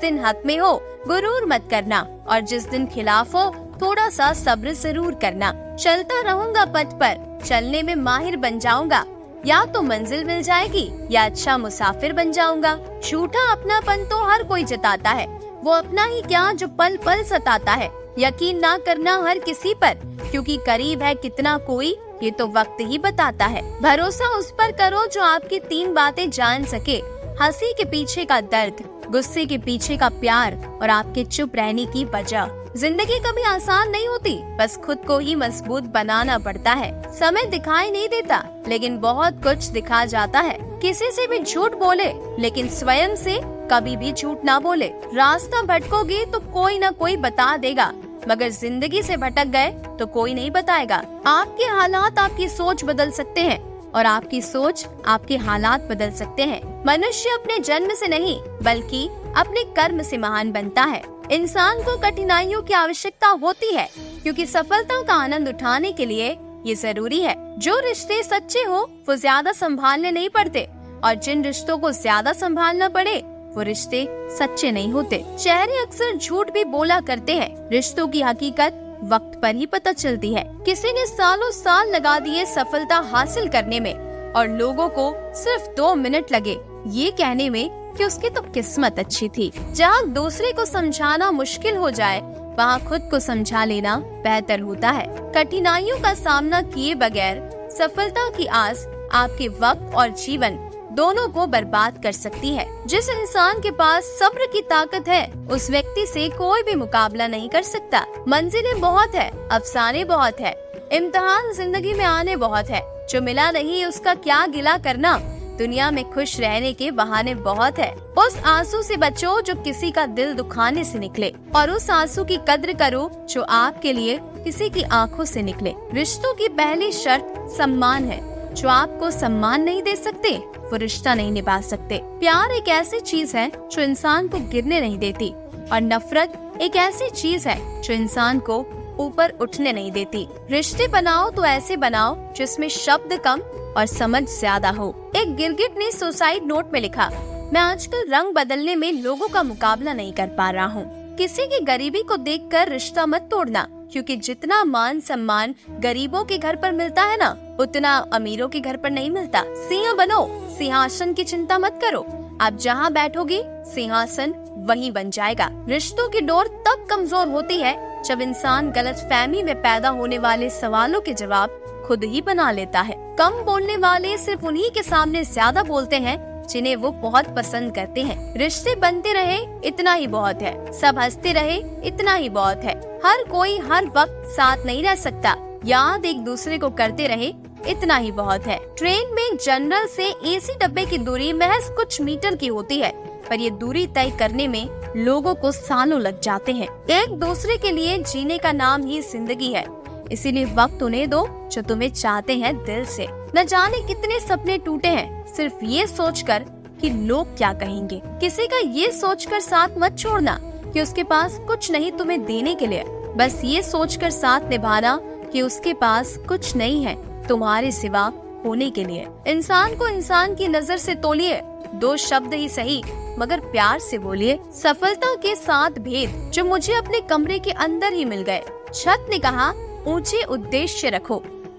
दिन हक में हो गुरूर मत करना, और जिस दिन खिलाफ हो थोड़ा सा सब्र जरूर करना। चलता रहूंगा पथ पर, चलने में माहिर बन जाऊंगा। या तो मंजिल मिल जाएगी या अच्छा मुसाफिर बन जाऊंगा। झूठा अपनापन तो हर कोई जताता है, वो अपना ही क्या जो पल पल सताता है। यकीन ना करना हर किसी पर, क्योंकि करीब है कितना कोई ये तो वक्त ही बताता है। भरोसा उस पर करो जो आपकी 3 बातें जान सके, हंसी के पीछे का दर्द, गुस्से के पीछे का प्यार और आपके चुप रहने की वजह। जिंदगी कभी आसान नहीं होती, बस खुद को ही मजबूत बनाना पड़ता है। समय दिखाई नहीं देता, लेकिन बहुत कुछ दिखा जाता है। किसी से भी झूठ बोले, लेकिन स्वयं से कभी भी झूठ ना बोले। रास्ता भटकोगे तो कोई ना कोई बता देगा, मगर जिंदगी से भटक गए तो कोई नहीं बताएगा। आपके हालात आपकी सोच बदल सकते हैं, और आपकी सोच आपके हालात बदल सकते हैं। मनुष्य अपने जन्म से नहीं, बल्कि अपने कर्म से महान बनता है। इंसान को कठिनाइयों की आवश्यकता होती है, क्योंकि सफलता का आनंद उठाने के लिए ये जरूरी है। जो रिश्ते सच्चे हो वो ज्यादा संभालने नहीं पड़ते, और जिन रिश्तों को ज्यादा संभालना पड़े वो रिश्ते सच्चे नहीं होते। चेहरे अक्सर झूठ भी बोला करते हैं, रिश्तों की हकीकत वक्त पर ही पता चलती है। किसी ने सालों साल लगा दिए सफलता हासिल करने में, और लोगों को सिर्फ 2 मिनट लगे ये कहने में कि उसकी तो किस्मत अच्छी थी। जहाँ दूसरे को समझाना मुश्किल हो जाए, वहाँ खुद को समझा लेना बेहतर होता है। कठिनाइयों का सामना किए बगैर सफलता की आस आपके वक्त और जीवन दोनों को बर्बाद कर सकती है। जिस इंसान के पास सब्र की ताकत है, उस व्यक्ति से कोई भी मुकाबला नहीं कर सकता। मंजिलें बहुत है, अफसाने बहुत है, इम्तिहान जिंदगी में आने बहुत है। जो मिला नहीं उसका क्या गिला करना, दुनिया में खुश रहने के बहाने बहुत है। उस आंसू से बचो जो किसी का दिल दुखाने से निकले, और उस आंसू की कद्र करो जो आपके लिए किसी की आंखों से निकले। रिश्तों की पहली शर्त सम्मान है। जो आपको सम्मान नहीं दे सकते वो रिश्ता नहीं निभा सकते। प्यार एक ऐसी चीज है जो इंसान को गिरने नहीं देती, और नफरत एक ऐसी चीज है जो इंसान को ऊपर उठने नहीं देती। रिश्ते बनाओ तो ऐसे बनाओ जिसमें शब्द कम और समझ ज्यादा हो। एक गिरगिट ने सुसाइड नोट में लिखा, मैं आजकल रंग बदलने में लोगों का मुकाबला नहीं कर पा रहा हूँ। किसी की गरीबी को देखकर रिश्ता मत तोड़ना, क्योंकि जितना मान सम्मान गरीबों के घर पर मिलता है ना, उतना अमीरों के घर पर नहीं मिलता। सिंह बनो, सिंहासन की चिंता मत करो। आप जहाँ बैठोगे सिंहासन वहीं बन जाएगा। रिश्तों की डोर तब कमजोर होती है जब इंसान गलतफहमी में पैदा होने वाले सवालों के जवाब खुद ही बना लेता है। कम बोलने वाले सिर्फ उन्हीं के सामने ज्यादा बोलते हैं जिन्हें वो बहुत पसंद करते हैं। रिश्ते बनते रहे इतना ही बहुत है, सब हंसते रहे इतना ही बहुत है। हर कोई हर वक्त साथ नहीं रह सकता, याद एक दूसरे को करते रहे इतना ही बहुत है। ट्रेन में जनरल से एसी डब्बे की दूरी महज कुछ मीटर की होती है, पर ये दूरी तय करने में लोगों को सालों लग जाते हैं। एक दूसरे के लिए जीने का नाम ही जिंदगी है, इसीलिए वक्त उन्हें दो जो तुम्हें चाहते हैं दिल से। न जाने कितने सपने टूटे हैं सिर्फ ये सोचकर कि लोग क्या कहेंगे। किसी का ये सोचकर साथ मत छोड़ना कि उसके पास कुछ नहीं तुम्हें देने के लिए, बस ये सोचकर साथ निभाना कि उसके पास कुछ नहीं है तुम्हारे सिवा होने के लिए। इंसान को इंसान की नजर से तोलिए, 2 शब्द ही सही मगर प्यार से बोलिए। सफलता के 7 भेद जो मुझे अपने कमरे के अंदर ही मिल गए। छत ने कहा ऊंचे उद्देश्य रखो,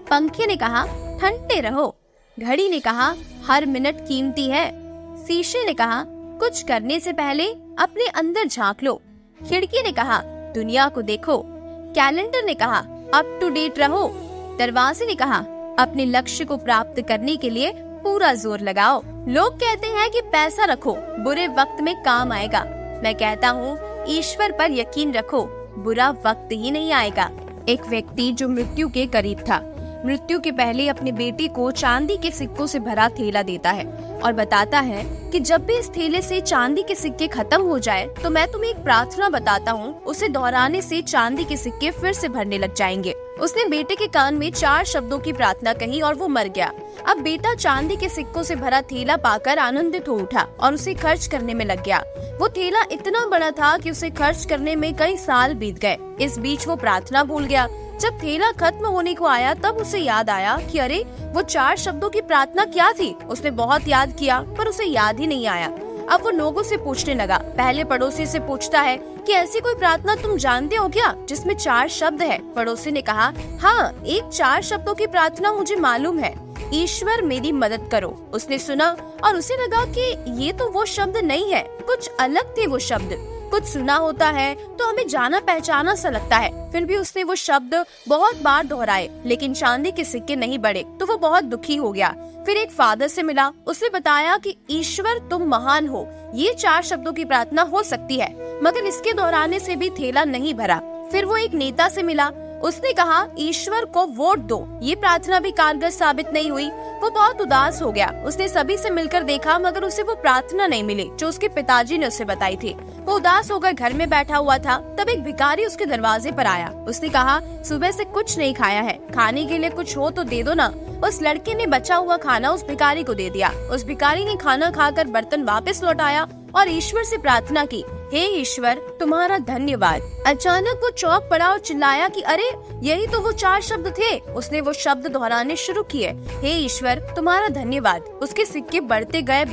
पंखे ने कहा ठंडे रहो, घड़ी ने कहा हर मिनट कीमती है, शीशे ने कहा कुछ करने से पहले अपने अंदर झांक लो, खिड़की ने कहा दुनिया को देखो, कैलेंडर ने कहा अप टू डेट रहो, दरवाजे ने कहा अपने लक्ष्य को प्राप्त करने के लिए पूरा जोर लगाओ। लोग कहते हैं कि पैसा रखो बुरे वक्त में काम आएगा, मैं कहता हूँ ईश्वर पर यकीन रखो बुरा वक्त ही नहीं आएगा। एक व्यक्ति जो मृत्यु के करीब था, मृत्यु के पहले अपने बेटे को चांदी के सिक्कों से भरा थैला देता है और बताता है कि जब भी इस थैले से चांदी के सिक्के खत्म हो जाए तो मैं तुम्हें एक प्रार्थना बताता हूँ, उसे दोहराने से चांदी के सिक्के फिर से भरने लग जाएंगे। उसने बेटे के कान में 4 शब्दों की प्रार्थना कही और वो मर गया। अब बेटा चांदी के सिक्कों से भरा थैला पाकर आनंदित हो उठा और उसे खर्च करने में लग गया। वो थैला इतना बड़ा था कि उसे खर्च करने में कई साल बीत गए। इस बीच वो प्रार्थना भूल गया। जब थैला खत्म होने को आया तब उसे याद आया कि अरे वो 4 शब्दों की प्रार्थना क्या थी। उसने बहुत याद किया पर उसे याद ही नहीं आया। अब वो लोगों से पूछने लगा। पहले पड़ोसी से पूछता है कि ऐसी कोई प्रार्थना तुम जानते हो क्या जिसमें 4 शब्द है। पड़ोसी ने कहा, हाँ, एक 4 शब्दों की प्रार्थना मुझे मालूम है, ईश्वर मेरी मदद करो। उसने सुना और उसे लगा कि ये तो वो शब्द नहीं है, कुछ अलग थे वो शब्द। कुछ सुना होता है तो हमें जाना पहचाना सा लगता है। फिर भी उसने वो शब्द बहुत बार दोहराए लेकिन चांदी के सिक्के नहीं बढ़े तो वो बहुत दुखी हो गया। फिर एक फादर से मिला। उसने बताया कि ईश्वर तुम महान हो, ये 4 शब्दों की प्रार्थना हो सकती है, मगर इसके दोहराने से भी थैला नहीं भरा। फिर वो एक नेता से मिला। उसने कहा, ईश्वर को वोट दो, ये प्रार्थना भी कारगर साबित नहीं हुई। वो बहुत उदास हो गया। उसने सभी से मिलकर देखा मगर उसे वो प्रार्थना नहीं मिली जो उसके पिताजी ने उसे बताई थी। वो उदास होकर घर में बैठा हुआ था। तब एक भिखारी उसके दरवाजे पर आया। उसने कहा, सुबह से कुछ नहीं खाया है, खाने के लिए कुछ हो तो दे दो ना। उस लड़के ने बचा हुआ खाना उस भिखारी को दे दिया। उस भिखारी ने खाना खाकर बर्तन वापस लौटाया और ईश्वर से प्रार्थना की, हे ईश्वर तुम्हारा धन्यवाद। अचानक वो चौंक पड़ा और चिल्लाया कि अरे यही तो वो 4 शब्द थे। उसने वो शब्द दोहराने शुरू किए, हे ईश्वर तुम्हारा धन्यवाद। उसके सिक्के बढ़ते गए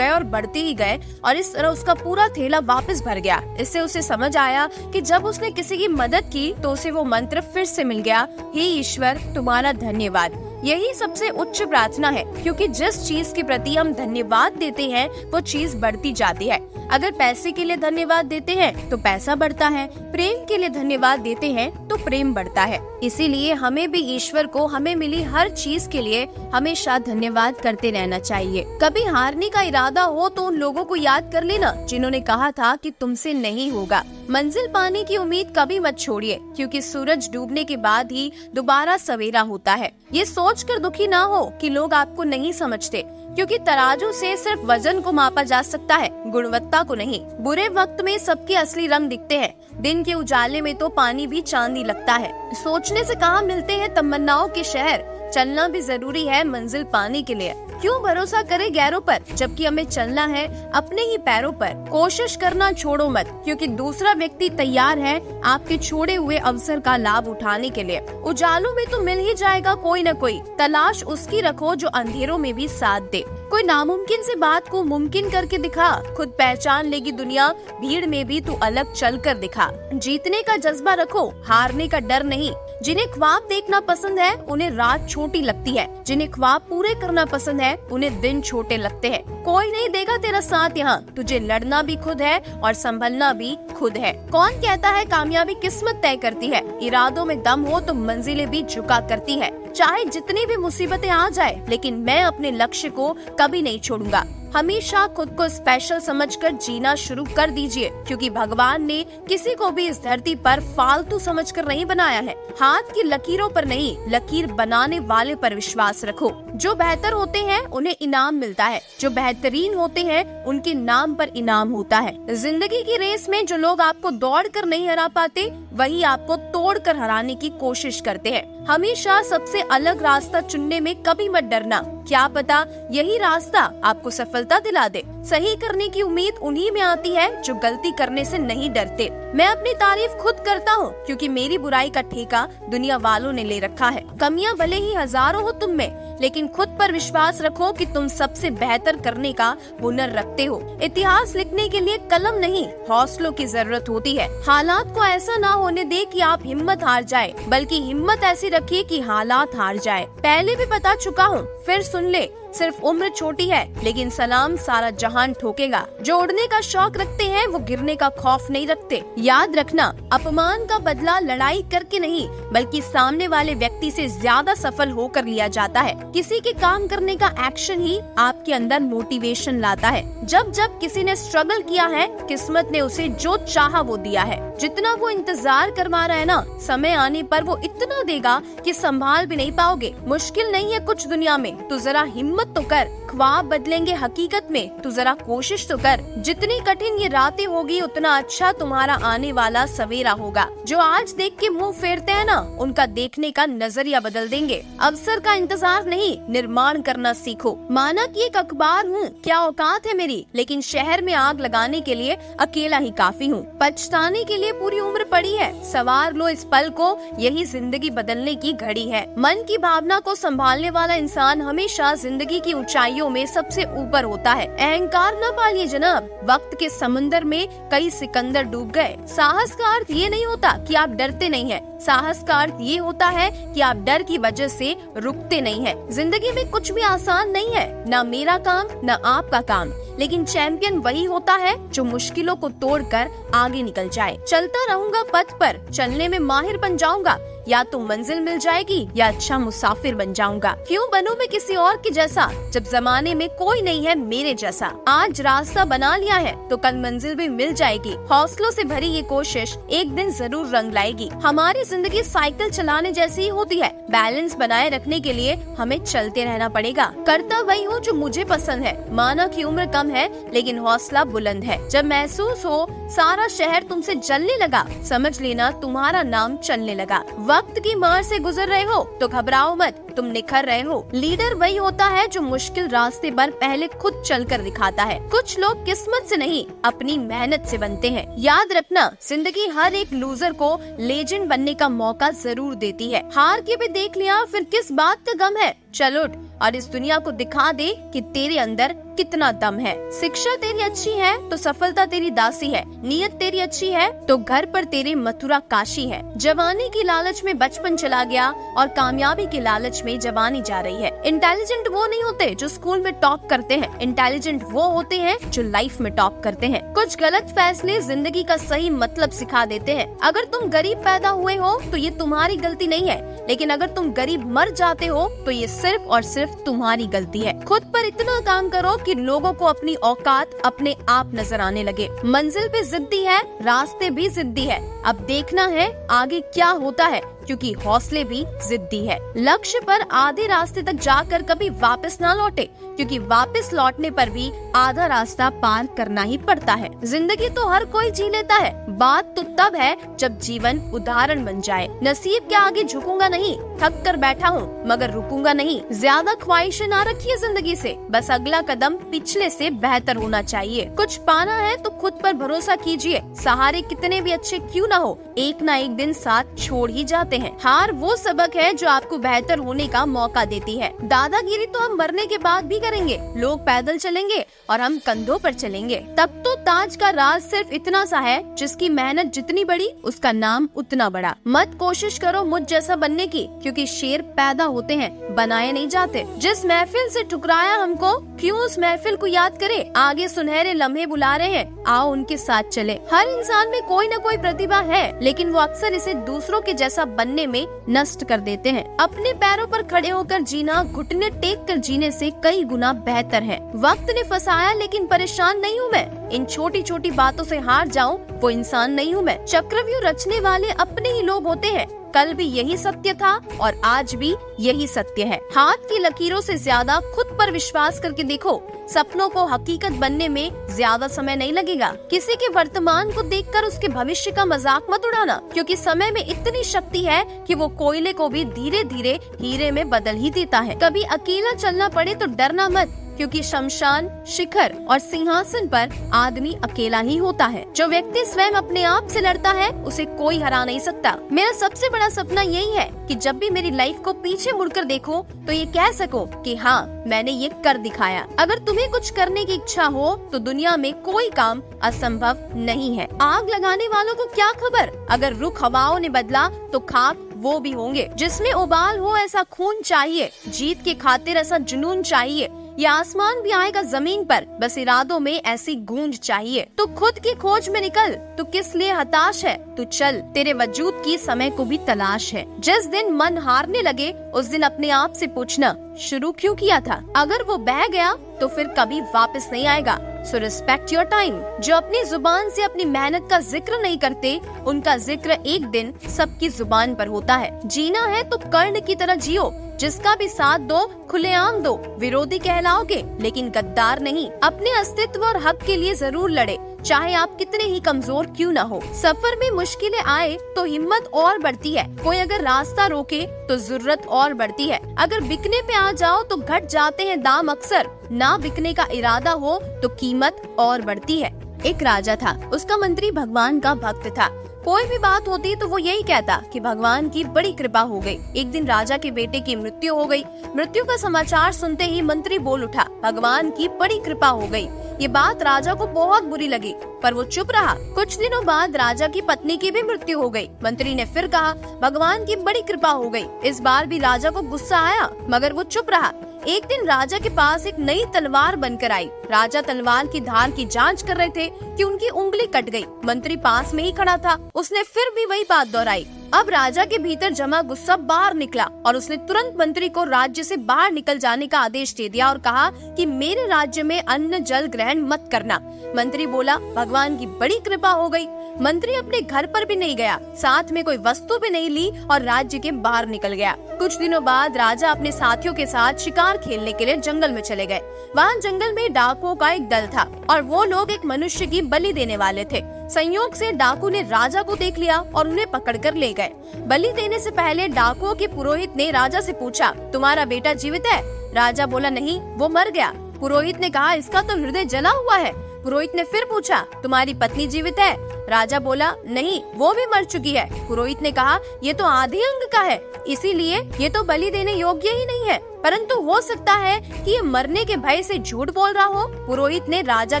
और बढ़ते ही गए और इस तरह उसका पूरा थैला वापस भर गया। इससे उसे समझ आया कि जब उसने किसी की मदद की तो उसे वो मंत्र फिर से मिल गया, हे ईश्वर तुम्हारा धन्यवाद। यही सबसे उच्च प्रार्थना है, क्योंकि जिस चीज के प्रति हम धन्यवाद देते हैं वो चीज बढ़ती जाती है। अगर पैसे के लिए धन्यवाद देते हैं तो पैसा बढ़ता है, प्रेम के लिए धन्यवाद देते हैं तो प्रेम बढ़ता है। इसीलिए हमें भी ईश्वर को हमें मिली हर चीज के लिए हमेशा धन्यवाद करते रहना चाहिए। कभी हारने का इरादा हो तो उन लोगों को याद कर लेना जिन्होंने कहा था कि तुमसे नहीं होगा। मंजिल पाने की उम्मीद कभी मत छोड़िए, क्योंकि सूरज डूबने के बाद ही दोबारा सवेरा होता है। ये सोचकर दुखी ना हो कि लोग आपको नहीं समझते, क्योंकि तराजू से सिर्फ वजन को मापा जा सकता है, गुणवत्ता को नहीं। बुरे वक्त में सबके असली रंग दिखते हैं, दिन के उजाले में तो पानी भी चांदी लगता है। सोचने से कहाँ मिलते हैं तमन्नाओं के शहर, चलना भी जरूरी है मंजिल पाने के लिए। क्यों भरोसा करे गैरों पर जबकि हमें चलना है अपने ही पैरों पर। कोशिश करना छोड़ो मत, क्योंकि दूसरा व्यक्ति तैयार है आपके छोड़े हुए अवसर का लाभ उठाने के लिए। उजालों में तो मिल ही जाएगा कोई न कोई, तलाश उसकी रखो जो अंधेरों में भी साथ दे। कोई नामुमकिन से बात को मुमकिन करके दिखा, खुद पहचान लेगी दुनिया, भीड़ में भी तू अलग चल कर दिखा। जीतने का जज्बा रखो, हारने का डर नहीं। जिन्हें ख्वाब देखना पसंद है उन्हें रात छोटी लगती है, जिन्हें ख्वाब पूरे करना पसंद है उन्हें दिन छोटे लगते हैं। कोई नहीं देगा तेरा साथ यहाँ, तुझे लड़ना भी खुद है और संभलना भी खुद है। कौन कहता है कामयाबी किस्मत तय करती है, इरादों में दम हो तो मंजिलें भी झुका करती है। चाहे जितनी भी मुसीबतें आ जाए, लेकिन मैं अपने लक्ष्य को कभी नहीं छोड़ूंगा। हमेशा खुद को स्पेशल समझकर जीना शुरू कर दीजिए, क्योंकि भगवान ने किसी को भी इस धरती पर फालतू समझकर नहीं बनाया है। हाथ की लकीरों पर नहीं, लकीर बनाने वाले पर विश्वास रखो। जो बेहतर होते हैं उन्हें इनाम मिलता है, जो बेहतरीन होते हैं उनके नाम पर इनाम होता है। जिंदगी की रेस में जो लोग आपको दौड़ कर नहीं हरा पाते, वही आपको तोड़ कर हराने की कोशिश करते हैं। हमेशा सबसे अलग रास्ता चुनने में कभी मत डरना, क्या पता यही रास्ता आपको सफलता दिला दे। सही करने की उम्मीद उन्हीं में आती है जो गलती करने से नहीं डरते। मैं अपनी तारीफ खुद करता हूँ, क्योंकि मेरी बुराई का ठेका दुनिया वालों ने ले रखा है। कमियां भले ही हजारों हो तुम में, लेकिन खुद पर विश्वास रखो कि तुम सबसे बेहतर करने का हुनर रखते हो। इतिहास लिखने के लिए कलम नहीं, हौसलों की जरूरत होती है। हालात को ऐसा ना होने दे कि आप हिम्मत हार जाए, बल्कि हिम्मत ऐसी रखिए कि हालात हार जाए। पहले भी बता चुका हूँ, फिर सुन ले, सिर्फ उम्र छोटी है लेकिन सलाम सारा जहान ठोकेगा। जो उड़ने का शौक रखते हैं वो गिरने का खौफ नहीं रखते। याद रखना, अपमान का बदला लड़ाई करके नहीं, बल्कि सामने वाले व्यक्ति से ज्यादा सफल होकर लिया जाता है। किसी के काम करने का एक्शन ही आपके अंदर मोटिवेशन लाता है। जब जब किसी ने स्ट्रगल किया है, किस्मत ने उसे जो चाहा वो दिया है। जितना वो इंतजार करवा रहा है ना, समय आने पर वो इतना देगा कि संभाल भी नहीं पाओगे। मुश्किल नहीं है कुछ दुनिया में, तो जरा हिम्मत हिम्मत तो कर, ख्वाब बदलेंगे हकीकत में, तू जरा कोशिश तो कर। जितनी कठिन ये रातें होगी उतना अच्छा तुम्हारा आने वाला सवेरा होगा। जो आज देख के मुंह फेरते हैं ना, उनका देखने का नजरिया बदल देंगे। अवसर का इंतजार नहीं, निर्माण करना सीखो। माना कि एक अखबार हूँ, क्या औकात है मेरी, लेकिन शहर में आग लगाने के लिए अकेला ही काफी हूँ। पछताने के लिए पूरी उम्र पड़ी है, सवार लो इस पल को, यही जिंदगी बदलने की घड़ी है। मन की भावना को संभालने वाला इंसान हमेशा जिंदगी की ऊंचाइयों में सबसे ऊपर होता है। अहंकार न पालिए जनाब, वक्त के समंदर में कई सिकंदर डूब गए। साहस का अर्थ ये नहीं होता कि आप डरते नहीं हैं, साहस का अर्थ ये होता है कि आप डर की वजह से रुकते नहीं हैं। जिंदगी में कुछ भी आसान नहीं है, ना मेरा काम ना आपका काम, लेकिन चैंपियन वही होता है जो मुश्किलों को तोड़कर आगे निकल जाए। चलता रहूंगा पथ पर, चलने में माहिर बन जाऊंगा, या तो मंजिल मिल जाएगी या अच्छा मुसाफिर बन जाऊंगा। क्यों बनूं मैं किसी और के जैसा, जब जमाने में कोई नहीं है मेरे जैसा। आज रास्ता बना लिया है तो कल मंजिल भी मिल जाएगी। हौसलों से भरी ये कोशिश एक दिन जरूर रंग लाएगी। हमारी जिंदगी साइकिल चलाने जैसी ही होती है, बैलेंस बनाए रखने के लिए हमें चलते रहना पड़ेगा। करता वही हूँ जो मुझे पसंद है, माना कि उम्र कम है लेकिन हौसला बुलंद है। जब महसूस हो सारा शहर तुमसे जलने लगा, समझ लेना तुम्हारा नाम चलने लगा। वक्त की मार से गुजर रहे हो तो घबराओ मत, तुम निखर रहे हो। लीडर वही होता है जो मुश्किल रास्ते पर पहले खुद चलकर दिखाता है। कुछ लोग किस्मत से नहीं अपनी मेहनत से बनते हैं। याद रखना, जिंदगी हर एक लूजर को लेजेंड बनने का मौका जरूर देती है। हार के भी देख लिया फिर किस बात का गम है, चल उठ और इस दुनिया को दिखा दे कि तेरे अंदर कितना दम है। शिक्षा तेरी अच्छी है तो सफलता तेरी दासी है, नीयत तेरी अच्छी है तो घर पर तेरे मथुरा काशी है। जवानी की लालच में बचपन चला गया और कामयाबी की लालच में जवानी जा रही है। इंटेलिजेंट वो नहीं होते जो स्कूल में टॉप करते हैं, इंटेलिजेंट वो होते हैं जो लाइफ में टॉप करते हैं। कुछ गलत फैसले जिंदगी का सही मतलब सिखा देते हैं। अगर तुम गरीब पैदा हुए हो तो ये तुम्हारी गलती नहीं है, लेकिन अगर तुम गरीब मर जाते हो तो ये सिर्फ और सिर्फ तुम्हारी गलती है। खुद पर इतना काम करो कि लोगों को अपनी औकात अपने आप नजर आने लगे। मंजिल भी जिद्दी है, रास्ते भी जिद्दी है, अब देखना है आगे क्या होता है, क्योंकि हौसले भी जिद्दी है। लक्ष्य पर आधे रास्ते तक जाकर कभी वापस ना लौटे, क्योंकि वापस लौटने पर भी आधा रास्ता पार करना ही पड़ता है। जिंदगी तो हर कोई जी लेता है, बात तो तब है जब जीवन उदाहरण बन जाए। नसीब के आगे झुकूंगा नहीं, थक कर बैठा हूँ मगर रुकूंगा नहीं। ज्यादा ख्वाहिशें ना रखिए जिंदगी से, बस अगला कदम पिछले से बेहतर होना चाहिए। कुछ पाना है तो खुद पर भरोसा कीजिए, सहारे कितने भी अच्छे क्यों ना हो, एक ना एक दिन साथ छोड़ ही जाते हैं। हार वो सबक है जो आपको बेहतर होने का मौका देती है। दादागिरी तो हम मरने के बाद भी करेंगे, लोग पैदल चलेंगे और हम कंधों पर चलेंगे। तब तो ताज का राज सिर्फ इतना सा है, जिसकी मेहनत जितनी बड़ी उसका नाम उतना बड़ा। मत कोशिश करो मुझ जैसा बनने की, क्योंकि शेर पैदा होते हैं बनाए नहीं जाते। जिस महफिल से ठुकराया हमको, क्यों उस महफिल को याद करे। आगे सुनहरे लम्हे बुला रहे हैं, आओ उनके साथ चले। हर इंसान में कोई न कोई प्रतिभा है, लेकिन वो अक्सर इसे दूसरों के जैसा बनने में नष्ट कर देते हैं। अपने पैरों पर खड़े होकर जीना घुटने टेक कर जीने से कई गुना बेहतर है। वक्त ने फंसाया लेकिन परेशान नहीं हूँ मैं, इन छोटी छोटी बातों से हार जाऊं वो इंसान नहीं हूँ मैं। चक्रव्यूह रचने वाले अपने ही लोग होते हैं, कल भी यही सत्य था और आज भी यही सत्य है। हाथ की लकीरों से ज्यादा खुद पर विश्वास करके देखो, सपनों को हकीकत बनने में ज्यादा समय नहीं लगेगा। किसी के वर्तमान को देखकर उसके भविष्य का मजाक मत उड़ाना, क्योंकि समय में इतनी शक्ति है कि वो कोयले को भी धीरे धीरे हीरे में बदल ही देता है। कभी अकेला चलना पड़े तो डरना मत, क्योंकि शमशान, शिखर और सिंहासन पर आदमी अकेला ही होता है। जो व्यक्ति स्वयं अपने आप से लड़ता है उसे कोई हरा नहीं सकता। मेरा सबसे बड़ा सपना यही है कि जब भी मेरी लाइफ को पीछे मुड़कर देखो तो ये कह सको कि हाँ मैंने ये कर दिखाया। अगर तुम्हें कुछ करने की इच्छा हो तो दुनिया में कोई काम असंभव नहीं है। आग लगाने वालों को क्या खबर, अगर रुख हवाओं ने बदला तो खाक वो भी होंगे। जिसमें उबाल हो ऐसा खून चाहिए, जीत के खातिर ऐसा जुनून चाहिए, ये आसमान भी आएगा जमीन पर, बस इरादों में ऐसी गूंज चाहिए। तो खुद की खोज में निकल, तू किस लिए हताश है, तू चल, तेरे वजूद की समय को भी तलाश है। जिस दिन मन हारने लगे उस दिन अपने आप से पूछना शुरू क्यों किया था। अगर वो बह गया तो फिर कभी वापस नहीं आएगा। So respect your time. जो अपनी जुबान से अपनी मेहनत का जिक्र नहीं करते, उनका जिक्र एक दिन सबकी जुबान पर होता है। जीना है तो कर्ण की तरह जियो, जिसका भी साथ दो खुलेआम दो, विरोधी कहलाओगे लेकिन गद्दार नहीं। अपने अस्तित्व और हक के लिए जरूर लड़े, चाहे आप कितने ही कमजोर क्यों न हो। सफर में मुश्किलें आए तो हिम्मत और बढ़ती है, कोई अगर रास्ता रोके तो जरूरत और बढ़ती है। अगर बिकने पे आ जाओ तो घट जाते हैं दाम अक्सर, ना बिकने का इरादा हो तो कीमत और बढ़ती है। एक राजा था, उसका मंत्री भगवान का भक्त था। कोई भी बात होती तो वो यही कहता कि भगवान की बड़ी कृपा हो गई। एक दिन राजा के बेटे की मृत्यु हो गई। मृत्यु का समाचार सुनते ही मंत्री बोल उठा, भगवान की बड़ी कृपा हो गई। ये बात राजा को बहुत बुरी लगी, पर वो चुप रहा। कुछ दिनों बाद राजा की पत्नी की भी मृत्यु हो गई। मंत्री ने फिर कहा, भगवान की बड़ी कृपा हो गई। इस बार भी राजा को गुस्सा आया, मगर वो चुप रहा। एक दिन राजा के पास एक नई तलवार बनकर आई। राजा तलवार की धार की जांच कर रहे थे कि उनकी उंगली कट गई। मंत्री पास में ही खड़ा था, उसने फिर भी वही बात दोहराई। अब राजा के भीतर जमा गुस्सा बाहर निकला और उसने तुरंत मंत्री को राज्य से बाहर निकल जाने का आदेश दे दिया और कहा कि मेरे राज्य में अन्न जल ग्रहण मत करना। मंत्री बोला, भगवान की बड़ी कृपा हो गई। मंत्री अपने घर पर भी नहीं गया, साथ में कोई वस्तु भी नहीं ली और राज्य के बाहर निकल गया। कुछ दिनों बाद राजा अपने साथियों के साथ शिकार खेलने के लिए जंगल में चले गए। वहाँ जंगल में डाकुओं का एक दल था और वो लोग एक मनुष्य की बलि देने वाले थे। संयोग से डाकू ने राजा को देख लिया और उन्हें पकड़कर ले गए। बलि देने से पहले डाकुओं के पुरोहित ने राजा से पूछा, तुम्हारा बेटा जीवित है? राजा बोला, नहीं, वो मर गया। पुरोहित ने कहा, इसका तो हृदय जला हुआ है। पुरोहित ने फिर पूछा, तुम्हारी पत्नी जीवित है? राजा बोला, नहीं, वो भी मर चुकी है। पुरोहित ने कहा, ये तो आधे अंग का है, इसीलिए ये तो बलि देने योग्य ही नहीं है। परंतु हो सकता है कि ये मरने के भय से झूठ बोल रहा हो। पुरोहित ने राजा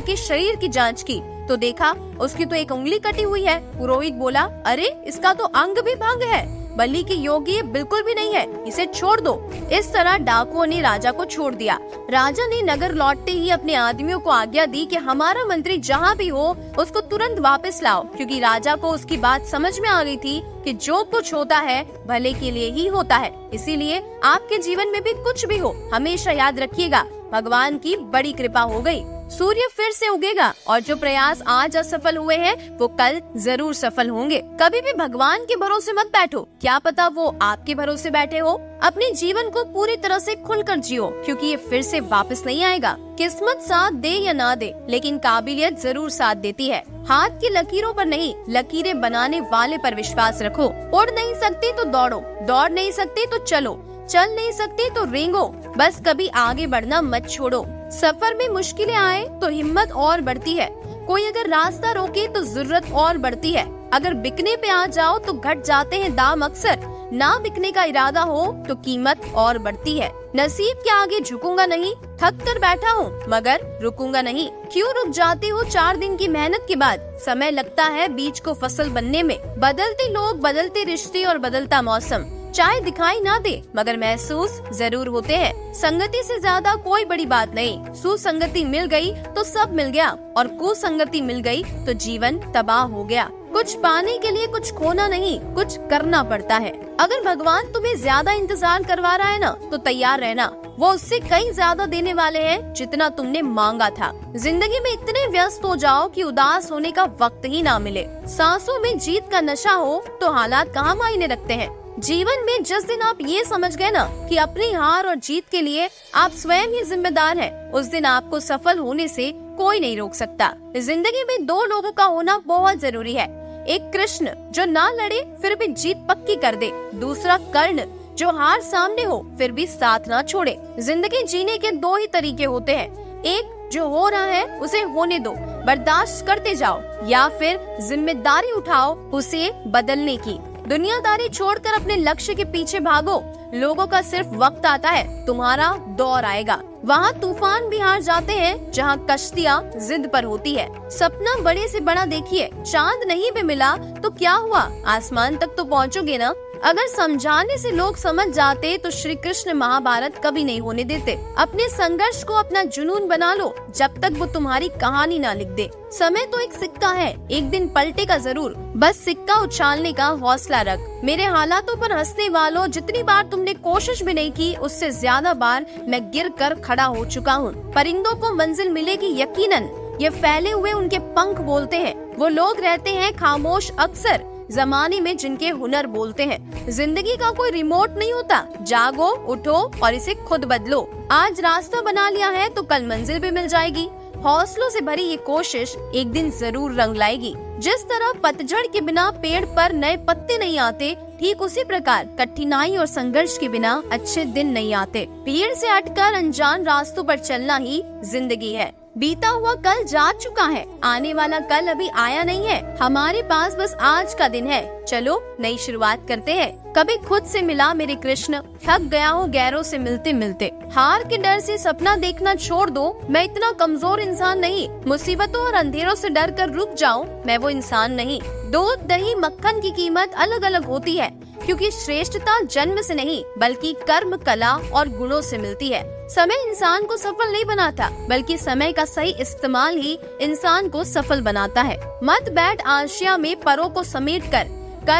के शरीर की जांच की तो देखा उसकी तो एक उंगली कटी हुई है। पुरोहित बोला, अरे इसका तो अंग भी भंग है, बलि के योग्य बिल्कुल भी नहीं है, इसे छोड़ दो। इस तरह डाकुओं ने राजा को छोड़ दिया। राजा ने नगर लौटते ही अपने आदमियों को आज्ञा दी कि हमारा मंत्री जहाँ भी हो उसको तुरंत वापस लाओ, क्योंकि राजा को उसकी बात समझ में आ गई थी कि जो कुछ होता है भले के लिए ही होता है। इसीलिए आपके जीवन में भी कुछ भी हो, हमेशा याद रखिएगा, भगवान की बड़ी कृपा हो गई। सूर्य फिर से उगेगा और जो प्रयास आज असफल हुए हैं वो कल जरूर सफल होंगे। कभी भी भगवान के भरोसे मत बैठो, क्या पता वो आपके भरोसे बैठे हो। अपने जीवन को पूरी तरह से खुलकर जियो, क्योंकि ये फिर से वापस नहीं आएगा। किस्मत साथ दे या ना दे, लेकिन काबिलियत जरूर साथ देती है। हाथ की लकीरों पर नहीं, लकीरें बनाने वाले पर विश्वास रखो। उड़ नहीं सकते तो दौड़ो, दौड़ नहीं सकते तो चलो, चल नहीं सकते तो रेंगो, बस कभी आगे बढ़ना मत छोड़ो। सफर में मुश्किलें आए तो हिम्मत और बढ़ती है, कोई अगर रास्ता रोके तो जरूरत और बढ़ती है। अगर बिकने पे आ जाओ तो घट जाते हैं दाम अक्सर, ना बिकने का इरादा हो तो कीमत और बढ़ती है। नसीब के आगे झुकूंगा नहीं, थक कर बैठा हूँ मगर रुकूंगा नहीं। क्यों रुक जाते हो 4 दिन की मेहनत के बाद? समय लगता है बीज को फसल बनने में। बदलते लोग, बदलते रिश्ते और बदलता मौसम, चाहे दिखाई ना दे मगर महसूस जरूर होते हैं। संगति से ज्यादा कोई बड़ी बात नहीं। सुसंगति मिल गई तो सब मिल गया और कुसंगति मिल गई तो जीवन तबाह हो गया। कुछ पाने के लिए कुछ खोना नहीं, कुछ करना पड़ता है। अगर भगवान तुम्हें ज्यादा इंतजार करवा रहा है ना तो तैयार रहना, वो उससे कहीं ज्यादा देने वाले हैं जितना तुमने मांगा था। जिंदगी में इतने व्यस्त हो जाओ कि उदास होने का वक्त ही ना मिले। सांसों में जीत का नशा हो तो हालात कहाँ मायने रखते हैं। जीवन में जिस दिन आप ये समझ गए ना कि अपनी हार और जीत के लिए आप स्वयं ही जिम्मेदार हैं, उस दिन आपको सफल होने से कोई नहीं रोक सकता। जिंदगी में 2 लोगों का होना बहुत जरूरी है। एक कृष्ण जो ना लड़े फिर भी जीत पक्की कर दे, दूसरा कर्ण जो हार सामने हो फिर भी साथ ना छोड़े। जिंदगी जीने के 2 ही तरीके होते हैं, एक जो हो रहा है उसे होने दो, बर्दाश्त करते जाओ, या फिर जिम्मेदारी उठाओ उसे बदलने की। दुनियादारी छोड़कर अपने लक्ष्य के पीछे भागो। लोगों का सिर्फ वक्त आता है, तुम्हारा दौर आएगा। वहाँ तूफान भी हार जाते हैं जहाँ कश्तियाँ जिद पर होती है। सपना बड़े से बड़ा देखिए, चांद नहीं भी मिला तो क्या हुआ, आसमान तक तो पहुँचोगे ना। अगर समझाने से लोग समझ जाते तो श्री कृष्ण महाभारत कभी नहीं होने देते। अपने संघर्ष को अपना जुनून बना लो जब तक वो तुम्हारी कहानी ना लिख दे। समय तो एक सिक्का है, एक दिन पलटेगा जरूर, बस सिक्का उछालने का हौसला रख। मेरे हालातों पर हंसने वालों, जितनी बार तुमने कोशिश भी नहीं की उससे ज्यादा बार मैं गिर कर खड़ा हो चुका हूँ। परिंदों को मंजिल मिलेगी यकीनन, ये फैले हुए उनके पंख बोलते हैं। वो लोग रहते हैं खामोश अक्सर, जमाने में जिनके हुनर बोलते हैं। जिंदगी का कोई रिमोट नहीं होता, जागो, उठो और इसे खुद बदलो। आज रास्ता बना लिया है तो कल मंजिल भी मिल जाएगी। हौसलों से भरी ये कोशिश एक दिन जरूर रंग लाएगी। जिस तरह पतझड़ के बिना पेड़ पर नए पत्ते नहीं आते, ठीक उसी प्रकार कठिनाई और संघर्ष के बिना अच्छे दिन नहीं आते। भीड़ से हटकर अनजान रास्तों पर चलना ही जिंदगी है। बीता हुआ कल जा चुका है, आने वाला कल अभी आया नहीं है। हमारे पास बस आज का दिन है। चलो नई शुरुआत करते हैं। कभी खुद से मिला मेरे कृष्ण, थक गया हूँ गैरों से मिलते मिलते। हार के डर से सपना देखना छोड़ दो, मैं इतना कमजोर इंसान नहीं। मुसीबतों और अंधेरों से डर कर रुक जाऊं, मैं वो इंसान नहीं। दूध, दही, मक्खन की कीमत अलग अलग होती है, क्योंकि श्रेष्ठता जन्म से नहीं बल्कि कर्म, कला और गुणों से मिलती है। समय इंसान को सफल नहीं बनाता, बल्कि समय का सही इस्तेमाल ही इंसान को सफल बनाता है। मत बैठ आशिया में परों को समेट कर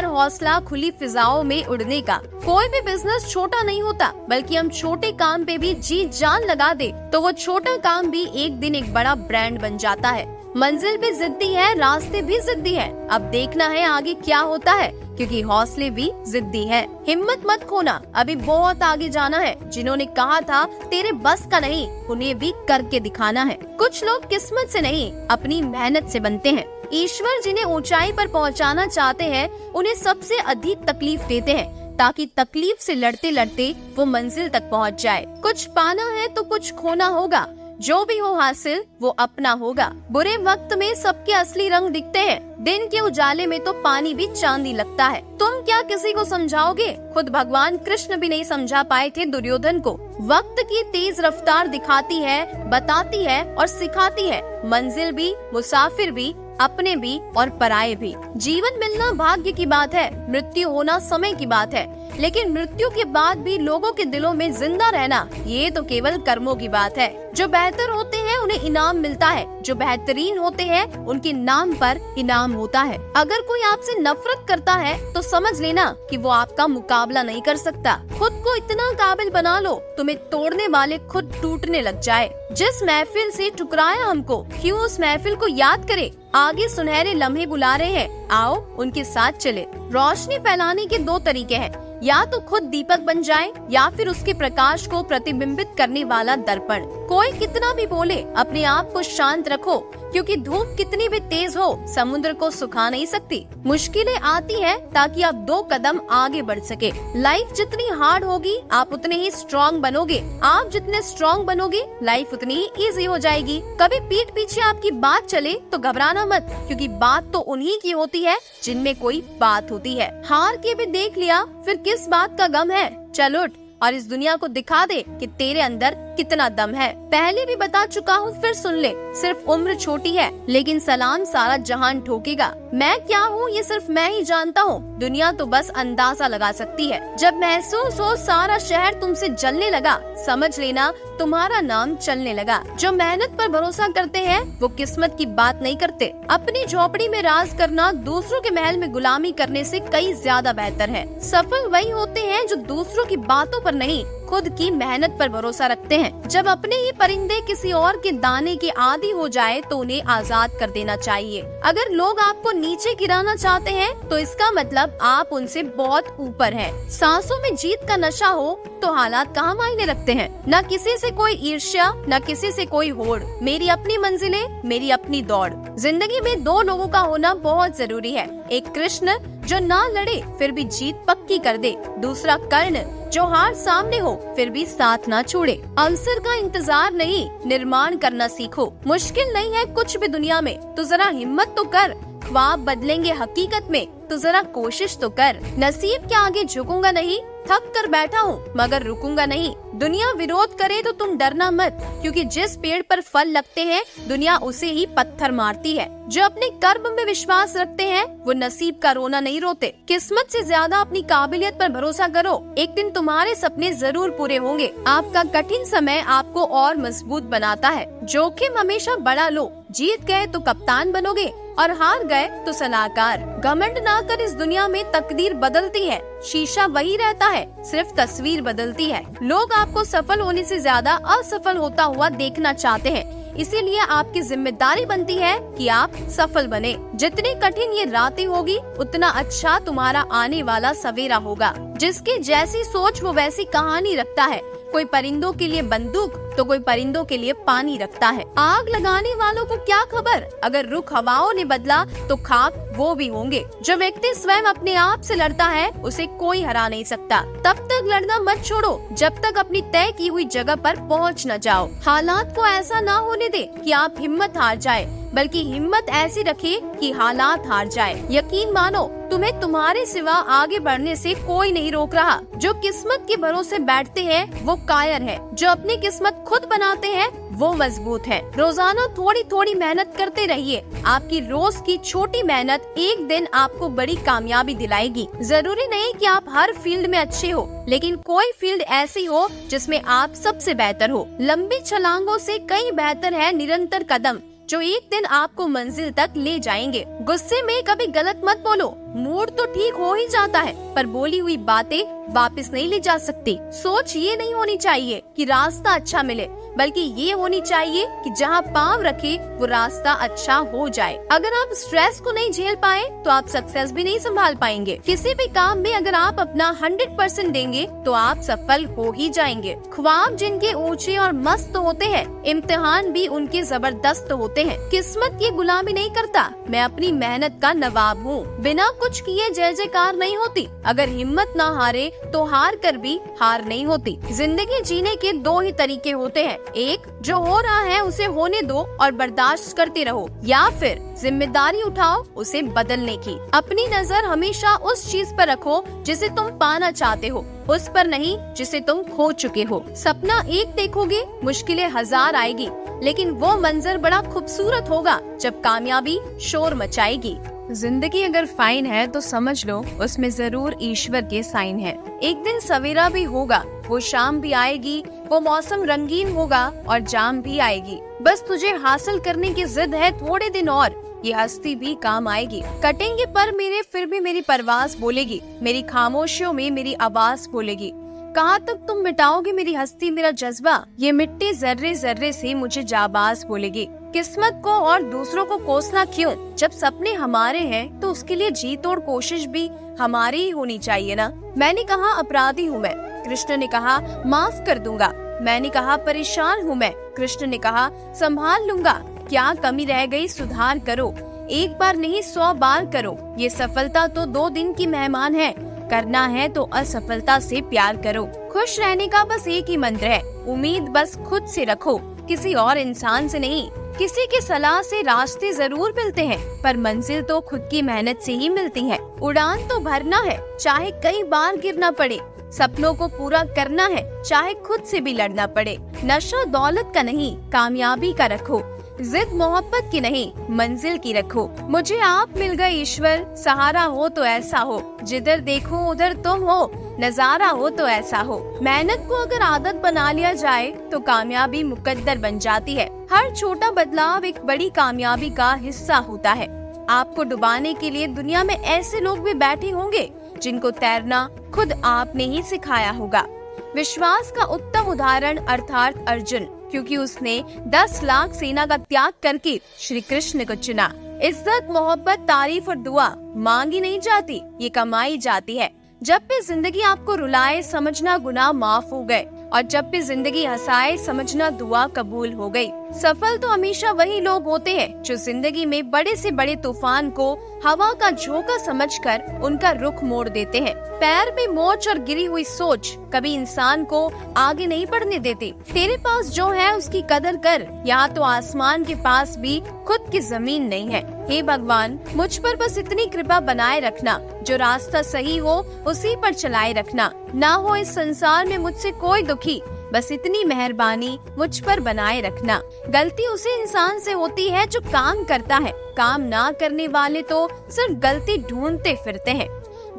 हौसला खुली फिजाओं में उड़ने का। कोई भी बिजनेस छोटा नहीं होता, बल्कि हम छोटे काम पे भी जी जान लगा दे तो वो छोटा काम भी एक दिन एक बड़ा ब्रांड बन जाता है। मंजिल भी जिद्दी है, रास्ते भी जिद्दी है। अब देखना है आगे क्या होता है, क्योंकि हौसले भी जिद्दी है। हिम्मत मत खोना, अभी बहुत आगे जाना है। जिन्होंने कहा था तेरे बस का नहीं, उन्हें भी करके दिखाना है। कुछ लोग किस्मत से नहीं, अपनी मेहनत से बनते हैं। ईश्वर जिन्हें ऊंचाई पर पहुंचाना चाहते हैं, उन्हें सबसे अधिक तकलीफ देते हैं, ताकि तकलीफ से लड़ते लड़ते वो मंजिल तक पहुंच जाए। कुछ पाना है तो कुछ खोना होगा, जो भी हो हासिल वो अपना होगा। बुरे वक्त में सबके असली रंग दिखते हैं, दिन के उजाले में तो पानी भी चांदी लगता है। तुम क्या किसी को समझाओगे? खुद भगवान कृष्ण भी नहीं समझा पाए थे दुर्योधन को। वक्त की तेज रफ्तार दिखाती है, बताती है और सिखाती है। मंजिल भी, मुसाफिर भी, अपने भी और पराये भी। जीवन मिलना भाग्य की बात है, मृत्यु होना समय की बात है, लेकिन मृत्यु के बाद भी लोगों के दिलों में जिंदा रहना, ये तो केवल कर्मों की बात है। जो बेहतर होते हैं उन्हें इनाम मिलता है, जो बेहतरीन होते हैं उनके नाम पर इनाम होता है। अगर कोई आपसे नफरत करता है तो समझ लेना कि वो आपका मुकाबला नहीं कर सकता। खुद को इतना काबिल बना लो, तुम्हें तोड़ने वाले खुद टूटने लग जाए। जिस महफिल से ठुकराया हमको, क्यों उस महफिल को याद करे। आगे सुनहरे लम्हे बुला रहे हैं, आओ उनके साथ चले। रोशनी फैलाने के दो तरीके हैं, या तो खुद दीपक बन जाए या फिर उसके प्रकाश को प्रतिबिंबित करने वाला दर्पण। कोई कितना भी बोले, अपने आप को शांत रखो, क्योंकि धूप कितनी भी तेज हो समुद्र को सुखा नहीं सकती। मुश्किलें आती हैं ताकि आप 2 कदम आगे बढ़ सके। लाइफ जितनी हार्ड होगी आप उतने ही स्ट्रॉन्ग बनोगे। आप जितने स्ट्रॉन्ग बनोगे लाइफ उतनी ही इजी हो जाएगी। कभी पीठ पीछे आपकी बात चले तो घबराना मत, क्योंकि बात तो उन्हीं की होती है जिनमें कोई बात होती है। हार के भी देख लिया, फिर किस बात का गम है। चल उठ और इस दुनिया को दिखा दे कि तेरे अंदर कितना दम है। पहले भी बता चुका हूँ, फिर सुन ले। सिर्फ उम्र छोटी है, लेकिन सलाम सारा जहान ठोकेगा। मैं क्या हूँ ये सिर्फ मैं ही जानता हूँ, दुनिया तो बस अंदाजा लगा सकती है। जब महसूस हो सारा शहर तुमसे जलने लगा, समझ लेना तुम्हारा नाम चलने लगा। जो मेहनत पर भरोसा करते हैं वो किस्मत की बात नहीं करते। अपनी झोपड़ी में राज करना दूसरों के महल में गुलामी करने से कई ज्यादा बेहतर है। सफल वही होते हैं जो दूसरों की बातों पर नहीं, खुद की मेहनत पर भरोसा रखते हैं। जब अपने ही परिंदे किसी और के दाने के आदी हो जाए तो उन्हें आजाद कर देना चाहिए। अगर लोग आपको नीचे गिराना चाहते हैं तो इसका मतलब आप उनसे बहुत ऊपर हैं। सांसों में जीत का नशा हो तो हालात कहाँ मायने रखते हैं। न किसी से कोई ईर्ष्या, न किसी से कोई होड़। मेरी अपनी मंजिलें, मेरी अपनी दौड़। जिंदगी में 2 लोगों का होना बहुत जरूरी है। एक कृष्ण जो ना लड़े फिर भी जीत पक्की कर दे, दूसरा कर्ण जो हार सामने हो फिर भी साथ ना छोड़े। अवसर का इंतजार नहीं, निर्माण करना सीखो। मुश्किल नहीं है कुछ भी दुनिया में, तो जरा हिम्मत तो कर। ख्वाब बदलेंगे हकीकत में, तो जरा कोशिश तो कर। नसीब के आगे झुकूंगा नहीं, थक कर बैठा हूँ मगर रुकूंगा नहीं। दुनिया विरोध करे तो तुम डरना मत, क्योंकि जिस पेड़ पर फल लगते हैं दुनिया उसे ही पत्थर मारती है। जो अपने कर्म में विश्वास रखते हैं वो नसीब का रोना नहीं रोते। किस्मत से ज्यादा अपनी काबिलियत पर भरोसा करो, एक दिन तुम्हारे सपने जरूर पूरे होंगे। आपका कठिन समय आपको और मजबूत बनाता है। जोखिम हमेशा बड़ा लो, जीत गए तो कप्तान बनोगे और हार गए तो सलाहकार। घमंड ना कर, इस दुनिया में तकदीर बदलती है, शीशा वही रहता है, सिर्फ तस्वीर बदलती है। लोग आपको सफल होने से ज्यादा असफल होता हुआ देखना चाहते हैं, इसीलिए आपकी जिम्मेदारी बनती है कि आप सफल बने। जितनी कठिन ये रातें होगी उतना अच्छा तुम्हारा आने वाला सवेरा होगा। जिसकी जैसी सोच वो वैसी कहानी रखता है। कोई परिंदों के लिए बंदूक तो कोई परिंदों के लिए पानी रखता है। आग लगाने वालों को क्या खबर, अगर रुख हवाओं ने बदला तो खाक वो भी होंगे। जो व्यक्ति स्वयं अपने आप से लड़ता है उसे कोई हरा नहीं सकता। तब तक लड़ना मत छोड़ो जब तक अपनी तय की हुई जगह पर पहुंच न जाओ। हालात को ऐसा ना होने दे कि आप हिम्मत हार जाए, बल्कि हिम्मत ऐसी रखे कि हालात हार जाए। यकीन मानो तुम्हें तुम्हारे सिवा आगे बढ़ने से कोई नहीं रोक रहा। जो किस्मत के भरोसे बैठते हैं वो कायर है, जो अपनी किस्मत खुद बनाते हैं वो मजबूत है। रोजाना थोड़ी थोड़ी मेहनत करते रहिए। आपकी रोज की छोटी मेहनत एक दिन आपको बड़ी कामयाबी दिलाएगी। जरूरी नहीं कि आप हर फील्ड में अच्छे हो, लेकिन कोई फील्ड ऐसी हो जिसमें आप सबसे बेहतर हो। लंबी छलांगों से कई बेहतर है निरंतर कदम, जो एक दिन आपको मंजिल तक ले जाएंगे। गुस्से में कभी गलत मत बोलो। मूड तो ठीक हो ही जाता है, पर बोली हुई बातें वापस नहीं ले जा सकती। सोच ये नहीं होनी चाहिए कि रास्ता अच्छा मिले, बल्कि ये होनी चाहिए कि जहाँ पाँव रखे वो रास्ता अच्छा हो जाए। अगर आप स्ट्रेस को नहीं झेल पाए तो आप सक्सेस भी नहीं संभाल पाएंगे। किसी भी काम में अगर आप अपना 100% देंगे तो आप सफल हो ही जाएंगे। ख्वाब जिनके ऊंचे और मस्त होते हैं, इम्तिहान भी उनके जबरदस्त होते हैं। किस्मत ये गुलामी नहीं करता, मैं अपनी मेहनत का नवाब हूँ। बिना कुछ किए जय जयकार नहीं होती। अगर हिम्मत ना हारे तो हार कर भी हार नहीं होती। जिंदगी जीने के दो ही तरीके होते हैं, एक जो हो रहा है उसे होने दो और बर्दाश्त करते रहो, या फिर जिम्मेदारी उठाओ उसे बदलने की। अपनी नजर हमेशा उस चीज पर रखो जिसे तुम पाना चाहते हो, उस पर नहीं जिसे तुम खो चुके हो। सपना एक देखोगे, मुश्किलें 1000 आएगी, लेकिन वो मंजर बड़ा खूबसूरत होगा जब कामयाबी शोर मचाएगी। जिंदगी अगर फाइन है तो समझ लो उसमें जरूर ईश्वर के साइन है। एक दिन सवेरा भी होगा, वो शाम भी आएगी, वो मौसम रंगीन होगा और जाम भी आएगी। बस तुझे हासिल करने की जिद है थोड़े दिन और, ये हस्ती भी काम आएगी। कटेंगे पर मेरे फिर भी मेरी परवास बोलेगी, मेरी खामोशियों में मेरी आवाज बोलेगी। कहाँ तक तुम मिटाओगे मेरी हस्ती मेरा जज्बा, ये मिट्टी जर्रे जर्रे से मुझे जाबाज बोलेगी। किस्मत को और दूसरों को कोसना क्यों, जब सपने हमारे हैं तो उसके लिए जी तोड़ कोशिश भी हमारी ही होनी चाहिए ना। मैंने कहा अपराधी हूँ मैं, कृष्ण ने कहा माफ कर दूंगा। मैंने कहा परेशान हूँ मैं, कृष्ण ने कहा संभाल लूंगा। क्या कमी रह गई सुधार करो, एक बार नहीं 100 बार करो। ये सफलता तो 2 दिन की मेहमान है, करना है तो असफलता से प्यार करो। खुश रहने का बस एक ही मंत्र है, उम्मीद बस खुद से रखो, किसी और इंसान से नहीं। किसी की सलाह से रास्ते जरूर मिलते हैं, पर मंजिल तो खुद की मेहनत से ही मिलती है। उड़ान तो भरना है, चाहे कई बार गिरना पड़े। सपनों को पूरा करना है, चाहे खुद से भी लड़ना पड़े। नशा दौलत का नहीं, कामयाबी का रखो। जिद मोहब्बत की नहीं, मंजिल की रखो। मुझे आप मिल गए ईश्वर, सहारा हो तो ऐसा हो, जिधर देखो उधर तुम हो, नजारा हो तो ऐसा हो। मेहनत को अगर आदत बना लिया जाए तो कामयाबी मुकद्दर बन जाती है। हर छोटा बदलाव एक बड़ी कामयाबी का हिस्सा होता है। आपको डुबाने के लिए दुनिया में ऐसे लोग भी बैठे होंगे जिनको तैरना खुद आपने ही सिखाया होगा। विश्वास का उत्तम उदाहरण अर्थात अर्जुन, क्योंकि उसने 10 लाख सेना का त्याग करके श्री कृष्ण को चुना। इज्जत मोहब्बत तारीफ और दुआ मांगी नहीं जाती, ये कमाई जाती है। जब भी जिंदगी आपको रुलाए समझना गुनाह माफ हो गए, और जब भी जिंदगी हंसाए समझना दुआ कबूल हो गई। सफल तो हमेशा वही लोग होते हैं जो जिंदगी में बड़े से बड़े तूफान को हवा का झोंका समझकर उनका रुख मोड़ देते हैं। पैर में मोच और गिरी हुई सोच कभी इंसान को आगे नहीं बढ़ने देती। तेरे पास जो है उसकी कदर कर, यहाँ तो आसमान के पास भी खुद की जमीन नहीं है। हे भगवान, मुझ पर बस इतनी कृपा बनाए रखना, जो रास्ता सही हो उसी पर चलाए रखना। ना हो इस संसार में मुझसे कोई दुखी, बस इतनी मेहरबानी मुझ पर बनाए रखना। गलती उसी इंसान से होती है जो काम करता है, काम ना करने वाले तो सिर्फ गलती ढूंढते फिरते हैं।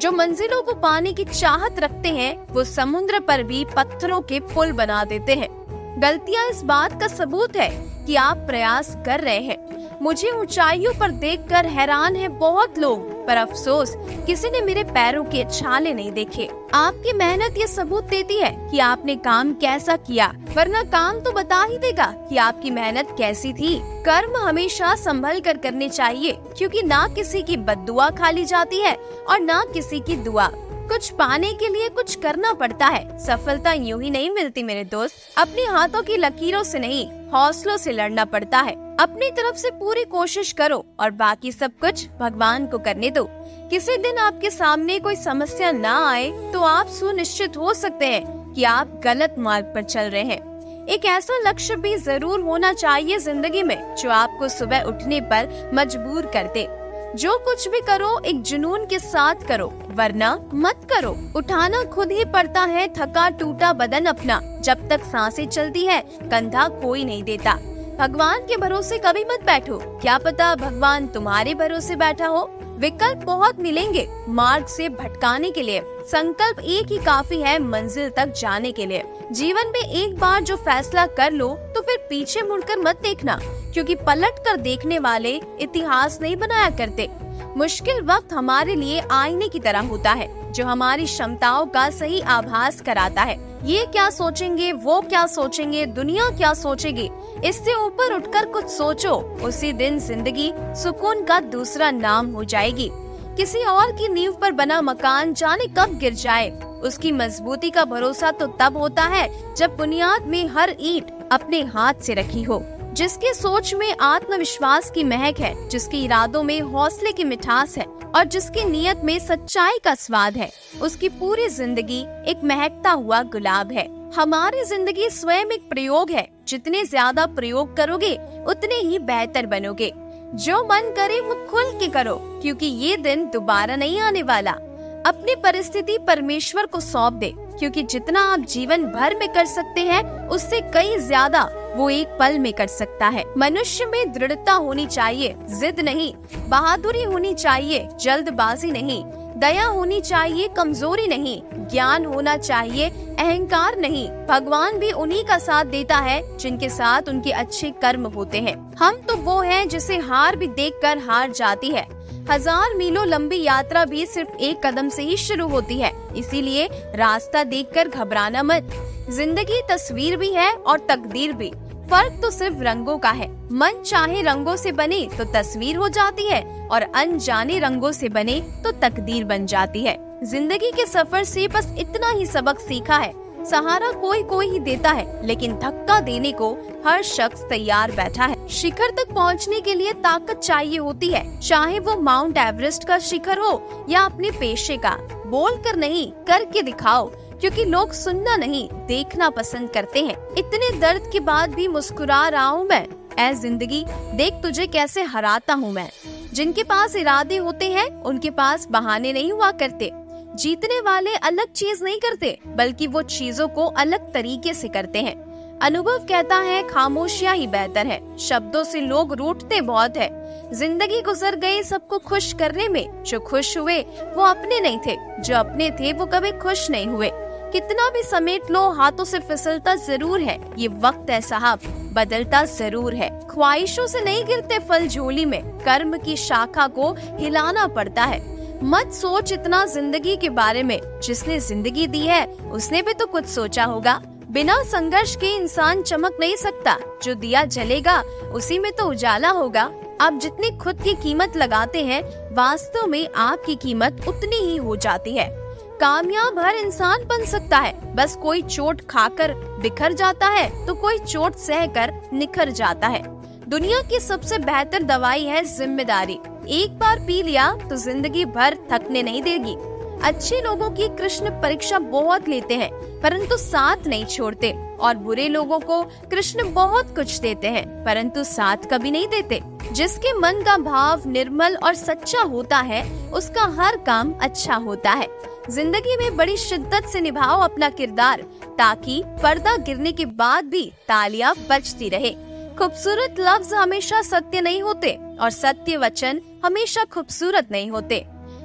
जो मंजिलों को पाने की चाहत रखते हैं वो समुद्र पर भी पत्थरों के पुल बना देते हैं। गलतियाँ इस बात का सबूत है कि आप प्रयास कर रहे हैं। मुझे ऊंचाइयों पर देखकर हैरान है बहुत लोग पर अफसोस किसी ने मेरे पैरों के छाले नहीं देखे। आपकी मेहनत ये सबूत देती है कि आपने काम कैसा किया, वरना काम तो बता ही देगा कि आपकी मेहनत कैसी थी। कर्म हमेशा संभल कर करने चाहिए, क्योंकि ना किसी की बद्दुआ खा ली जाती है और ना किसी की दुआ। कुछ पाने के लिए कुछ करना पड़ता है। सफलता यूं ही नहीं मिलती मेरे दोस्त। अपने हाथों की लकीरों से नहीं, हौसलों से लड़ना पड़ता है। अपनी तरफ से पूरी कोशिश करो और बाकी सब कुछ भगवान को करने दो। किसी दिन आपके सामने कोई समस्या ना आए तो आप सुनिश्चित हो सकते हैं कि आप गलत मार्ग पर चल रहे हैं। एक ऐसा लक्ष्य भी जरूर होना चाहिए जिंदगी में जो आपको सुबह उठने पर मजबूर कर दे। जो कुछ भी करो एक जुनून के साथ करो, वरना मत करो। उठाना खुद ही पड़ता है थका टूटा बदन अपना। जब तक सांसें चलती है कंधा कोई नहीं देता। भगवान के भरोसे कभी मत बैठो, क्या पता भगवान तुम्हारे भरोसे बैठा हो। विकल्प बहुत मिलेंगे मार्ग से भटकाने के लिए, संकल्प एक ही काफी है मंजिल तक जाने के लिए। जीवन में एक बार जो फैसला कर लो तो फिर पीछे मुड़कर मत देखना, क्योंकि पलट कर देखने वाले इतिहास नहीं बनाया करते। मुश्किल वक्त हमारे लिए आईने की तरह होता है, जो हमारी क्षमताओं का सही आभास कराता है। ये क्या सोचेंगे, वो क्या सोचेंगे, दुनिया क्या सोचेगी, इससे ऊपर उठकर कुछ सोचो। उसी दिन जिंदगी सुकून का दूसरा नाम हो जाएगी। किसी और की नींव पर बना मकान जाने कब गिर जाए। उसकी मजबूती का भरोसा तो तब होता है जब बुनियाद में हर ईंट अपने हाथ से रखी हो। जिसकी सोच में आत्मविश्वास की महक है, जिसके इरादों में हौसले की मिठास है और जिसकी नीयत में सच्चाई का स्वाद है, उसकी पूरी जिंदगी एक महकता हुआ गुलाब है। हमारी जिंदगी स्वयं एक प्रयोग है। जितने ज्यादा प्रयोग करोगे उतने ही बेहतर बनोगे। जो मन करे वो खुल के करो, क्योंकि ये दिन दोबारा नहीं आने वाला। अपनी परिस्थिति परमेश्वर को सौंप दे, क्योंकि जितना आप जीवन भर में कर सकते हैं उससे कई ज्यादा वो एक पल में कर सकता है। मनुष्य में दृढ़ता होनी चाहिए, जिद नहीं। बहादुरी होनी चाहिए, जल्दबाजी नहीं। दया होनी चाहिए, कमजोरी नहीं। ज्ञान होना चाहिए, अहंकार नहीं। भगवान भी उन्हीं का साथ देता है जिनके साथ उनके अच्छे कर्म होते हैं। हम तो वो हैं जिसे हार भी देखकर हार जाती है। 1000 मीलों लंबी यात्रा भी सिर्फ एक कदम से ही शुरू होती है, इसीलिए रास्ता देखकर घबराना मत। जिंदगी तस्वीर भी है और तकदीर भी, फर्क तो सिर्फ रंगों का है। मन चाहे रंगों से बने तो तस्वीर हो जाती है, और अनजाने रंगों से बने तो तकदीर बन जाती है। जिंदगी के सफर से बस इतना ही सबक सीखा है, सहारा कोई कोई ही देता है, लेकिन धक्का देने को हर शख्स तैयार बैठा है। शिखर तक पहुंचने के लिए ताकत चाहिए होती है, चाहे वो माउंट एवरेस्ट का शिखर हो या अपने पेशे का। बोल कर नहीं, करके दिखाओ, क्योंकि लोग सुनना नहीं देखना पसंद करते हैं। इतने दर्द के बाद भी मुस्कुरा रहा हूँ मैं। ऐ जिंदगी देख तुझे कैसे हराता हूँ मैं। जिनके पास इरादे होते हैं उनके पास बहाने नहीं हुआ करते। जीतने वाले अलग चीज नहीं करते, बल्कि वो चीजों को अलग तरीके से करते हैं। अनुभव कहता है खामोशियां ही बेहतर है। शब्दों से लोग रूठते बहुत है। जिंदगी गुजर गई सबको खुश करने में। जो खुश हुए वो अपने नहीं थे, जो अपने थे वो कभी खुश नहीं हुए। कितना भी समेट लो हाथों से फिसलता जरूर है। ये वक्त है साहब, बदलता जरूर है। ख्वाहिशों से नहीं गिरते फल झोली में, कर्म की शाखा को हिलाना पड़ता है। मत सोच इतना जिंदगी के बारे में, जिसने जिंदगी दी है उसने भी तो कुछ सोचा होगा। बिना संघर्ष के इंसान चमक नहीं सकता। जो दिया जलेगा उसी में तो उजाला होगा। आप जितनी खुद की कीमत लगाते हैं, वास्तव में आपकी कीमत उतनी ही हो जाती है। कामयाब हर इंसान बन सकता है, बस कोई चोट खाकर बिखर जाता है तो कोई चोट सहकर निखर जाता है। दुनिया की सबसे बेहतर दवाई है जिम्मेदारी। एक बार पी लिया तो जिंदगी भर थकने नहीं देगी। अच्छे लोगों की कृष्ण परीक्षा बहुत लेते हैं, परंतु साथ नहीं छोड़ते, और बुरे लोगों को कृष्ण बहुत कुछ देते हैं, परंतु साथ कभी नहीं देते। जिसके मन का भाव निर्मल और सच्चा होता है, उसका हर काम अच्छा होता है। जिंदगी में बड़ी शिद्दत से निभाओ अपना किरदार, ताकि पर्दा गिरने के बाद भी तालियां बजती रहे। खूबसूरत लफ्ज हमेशा सत्य नहीं होते, और सत्य वचन हमेशा खूबसूरत नहीं होते।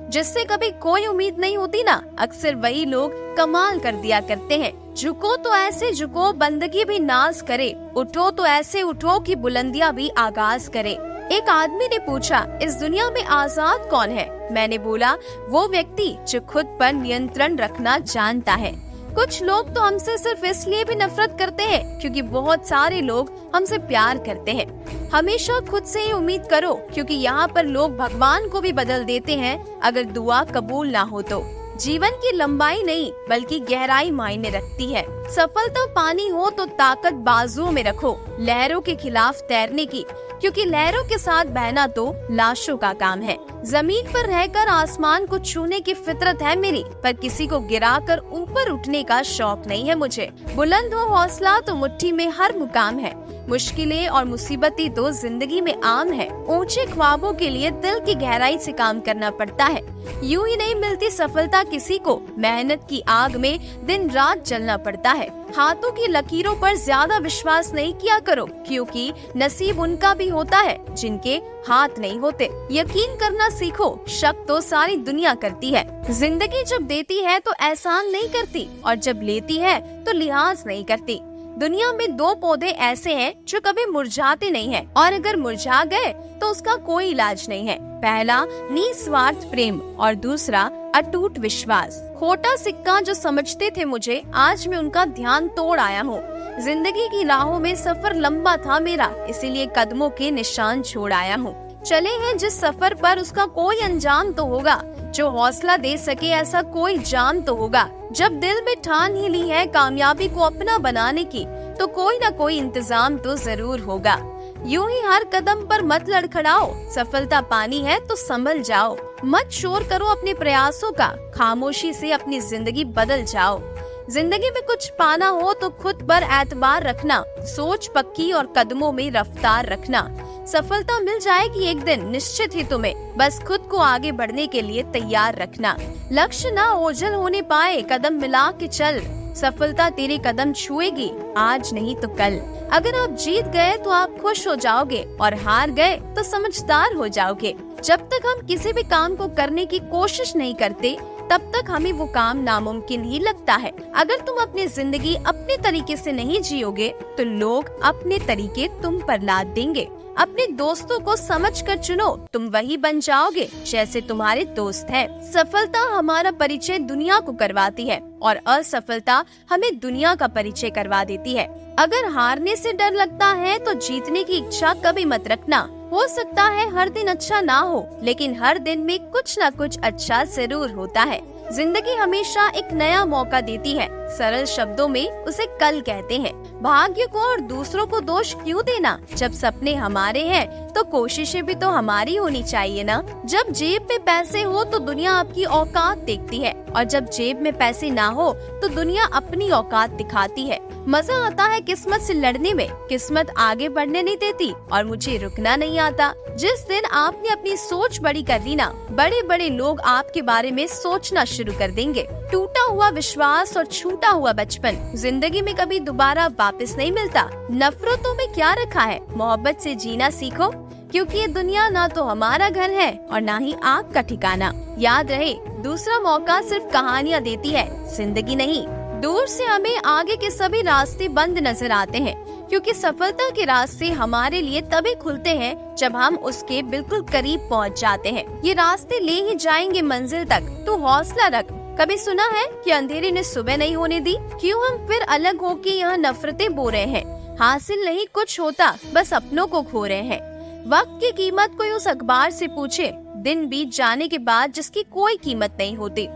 जिससे कभी कोई उम्मीद नहीं होती ना, अक्सर वही लोग कमाल कर दिया करते हैं। झुको तो ऐसे झुको बंदगी भी नाज करे, उठो तो ऐसे उठो कि बुलंदियां भी आगाज करे। एक आदमी ने पूछा, इस दुनिया में आजाद कौन है? मैंने बोला, वो व्यक्ति जो खुद पर नियंत्रण रखना जानता है। कुछ लोग तो हमसे सिर्फ इसलिए भी नफरत करते हैं क्योंकि बहुत सारे लोग हमसे प्यार करते हैं। हमेशा खुद से ही उम्मीद करो, क्योंकि यहाँ पर लोग भगवान को भी बदल देते हैं अगर दुआ कबूल ना हो तो। जीवन की लंबाई नहीं बल्कि गहराई मायने रखती है। सफलता पानी हो तो ताकत बाजुओं में रखो, लहरों के खिलाफ तैरने की, क्योंकि लहरों के साथ बहना तो लाशों का काम है। जमीन पर रहकर आसमान को छूने की फितरत है मेरी, पर किसी को गिराकर ऊपर उठने का शौक नहीं है मुझे। बुलंद हो हौसला तो मुट्ठी में हर मुकाम है। मुश्किलें और मुसीबतें तो जिंदगी में आम है। ऊंचे ख्वाबों के लिए दिल की गहराई से काम करना पड़ता है। यूं ही नहीं मिलती सफलता किसी को, मेहनत की आग में दिन रात जलना पड़ता है। हाथों की लकीरों पर ज्यादा विश्वास नहीं किया करो, क्योंकि नसीब उनका भी होता है जिनके हाथ नहीं होते। यकीन करना सीखो, शक तो सारी दुनिया करती है। जिंदगी जब देती है तो एहसान नहीं करती, और जब लेती है तो लिहाज नहीं करती। दुनिया में दो पौधे ऐसे हैं जो कभी मुरझाते नहीं हैं, और अगर मुरझा गए तो उसका कोई इलाज नहीं है। पहला निस्वार्थ प्रेम और दूसरा अटूट विश्वास। खोटा सिक्का जो समझते थे मुझे, आज मैं उनका ध्यान तोड़ आया हूँ। जिंदगी की राहों में सफर लंबा था मेरा, इसीलिए कदमों के निशान छोड़ आया हूँ। चले हैं जिस सफर पर उसका कोई अंजाम तो होगा, जो हौसला दे सके ऐसा कोई जाम तो होगा। जब दिल में ठान ही ली है कामयाबी को अपना बनाने की, तो कोई न कोई इंतजाम तो जरूर होगा। यूं ही हर कदम पर मत लड़खड़ाओ, सफलता पानी है तो संभल जाओ। मत शोर करो अपने प्रयासों का, खामोशी से अपनी जिंदगी बदल जाओ। जिंदगी में कुछ पाना हो तो खुद पर एतबार रखना, सोच पक्की और कदमों में रफ्तार रखना। सफलता मिल जाएगी एक दिन निश्चित ही तुम्हें, बस खुद को आगे बढ़ने के लिए तैयार रखना। लक्ष्य ना ओझल होने पाए, कदम मिला के चल। सफलता तेरे कदम छुएगी, आज नहीं तो कल। अगर आप जीत गए तो आप खुश हो जाओगे, और हार गए तो समझदार हो जाओगे। जब तक हम किसी भी काम को करने की कोशिश नहीं करते, तब तक हमें वो काम नामुमकिन ही लगता है। अगर तुम अपनी जिंदगी अपने तरीके से नहीं जियोगे, तो लोग अपने तरीके तुम पर लाद देंगे। अपने दोस्तों को समझकर चुनो, तुम वही बन जाओगे जैसे तुम्हारे दोस्त हैं। सफलता हमारा परिचय दुनिया को करवाती है, और असफलता हमें दुनिया का परिचय करवा देती है। अगर हारने से डर लगता है तो जीतने की इच्छा कभी मत रखना। हो सकता है हर दिन अच्छा ना हो, लेकिन हर दिन में कुछ न कुछ अच्छा जरूर होता है। जिंदगी हमेशा एक नया मौका देती है, सरल शब्दों में उसे कल कहते हैं। भाग्य को और दूसरों को दोष क्यों देना? जब सपने हमारे हैं तो कोशिशें भी तो हमारी होनी चाहिए ना। जब जेब में पैसे हो तो दुनिया आपकी औकात देखती है, और जब जेब में पैसे ना हो तो दुनिया अपनी औकात दिखाती है। मजा आता है किस्मत से लड़ने में, किस्मत आगे बढ़ने नहीं देती और मुझे रुकना नहीं आता। जिस दिन आपने अपनी सोच बड़ी कर ली ना, बड़े बड़े लोग आपके बारे में सोचना शुरू कर देंगे। टूटा हुआ विश्वास और छूटा हुआ बचपन जिंदगी में कभी दोबारा वापस नहीं मिलता। नफरतों में क्या रखा है, मोहब्बत से जीना सीखो, क्योंकि ये दुनिया ना तो हमारा घर है और ना ही आपका ठिकाना। याद रहे, दूसरा मौका सिर्फ कहानियाँ देती है, जिंदगी नहीं। दूर से हमें आगे के सभी रास्ते बंद नजर आते हैं, क्योंकि सफलता के रास्ते हमारे लिए तभी खुलते हैं जब हम उसके बिल्कुल करीब पहुंच जाते हैं। ये रास्ते ले ही जाएंगे मंजिल तक, तू हौसला रख। कभी सुना है कि अंधेरे ने सुबह नहीं होने दी? क्यों हम फिर अलग होके यहाँ नफरतें बो रहे हैं? हासिल नहीं कुछ होता, बस अपनों को खो रहे हैं। वक्त की कीमत कोई उस अखबार से पूछे, दिन बीत जाने के बाद जिसकी कोई कीमत नहीं होती।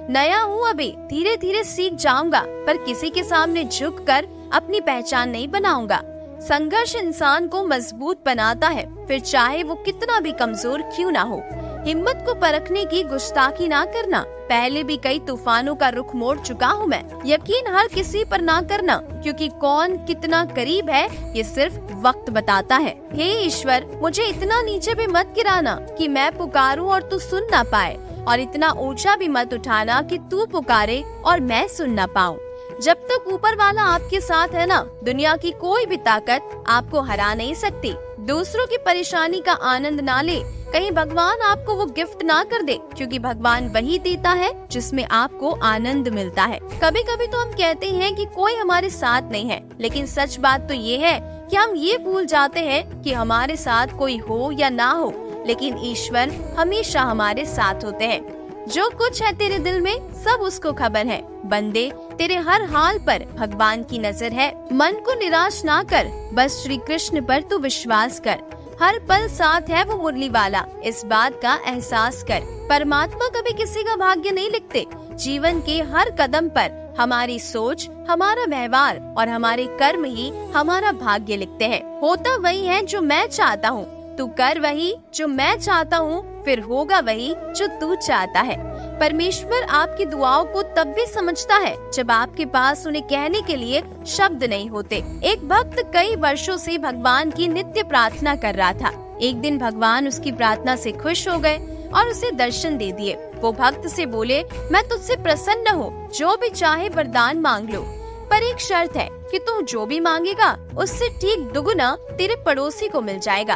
नया हूँ अभी, धीरे धीरे सीख जाऊंगा, पर किसी के सामने झुककर अपनी पहचान नहीं बनाऊंगा। संघर्ष इंसान को मजबूत बनाता है, फिर चाहे वो कितना भी कमजोर क्यों ना हो। हिम्मत को परखने की गुस्ताखी ना करना, पहले भी कई तूफानों का रुख मोड़ चुका हूँ मैं। यकीन हर किसी पर ना करना, क्योंकि कौन कितना करीब है ये सिर्फ वक्त बताता है। हे ईश्वर, मुझे इतना नीचे भी मत गिराना कि मैं पुकारूं और तू सुन ना पाए, और इतना ऊंचा भी मत उठाना कि तू पुकारे और मैं सुन ना पाऊं। जब तक ऊपर वाला आपके साथ है ना, दुनिया की कोई भी ताकत आपको हरा नहीं सकती। दूसरों की परेशानी का आनंद ना ले, कहीं भगवान आपको वो गिफ्ट ना कर दे, क्योंकि भगवान वही देता है जिसमें आपको आनंद मिलता है। कभी कभी तो हम कहते हैं कि कोई हमारे साथ नहीं है, लेकिन सच बात तो ये है कि हम ये भूल जाते हैं कि हमारे साथ कोई हो या ना हो, लेकिन ईश्वर हमेशा हमारे साथ होते हैं। जो कुछ है तेरे दिल में सब उसको खबर है। बंदे, तेरे हर हाल पर भगवान की नजर है। मन को निराश ना कर, बस श्री कृष्ण पर तू विश्वास कर। हर पल साथ है वो मुरली वाला, इस बात का एहसास कर। परमात्मा कभी किसी का भाग्य नहीं लिखते। जीवन के हर कदम पर हमारी सोच, हमारा व्यवहार और हमारे कर्म ही हमारा भाग्य लिखते हैं। होता वही है जो मैं चाहता हूँ, तू कर वही जो मैं चाहता हूँ, फिर होगा वही जो तू चाहता है। परमेश्वर आपकी दुआओं को तब भी समझता है जब आपके पास उन्हें कहने के लिए शब्द नहीं होते। एक भक्त कई वर्षों से भगवान की नित्य प्रार्थना कर रहा था। एक दिन भगवान उसकी प्रार्थना से खुश हो गए और उसे दर्शन दे दिए। वो भक्त से बोले, मैं तुझसे प्रसन्न हूँ, जो भी चाहे वरदान मांग लो, पर एक शर्त है कि तू जो भी मांगेगा उससे ठीक दुगुना तेरे पड़ोसी को मिल जाएगा।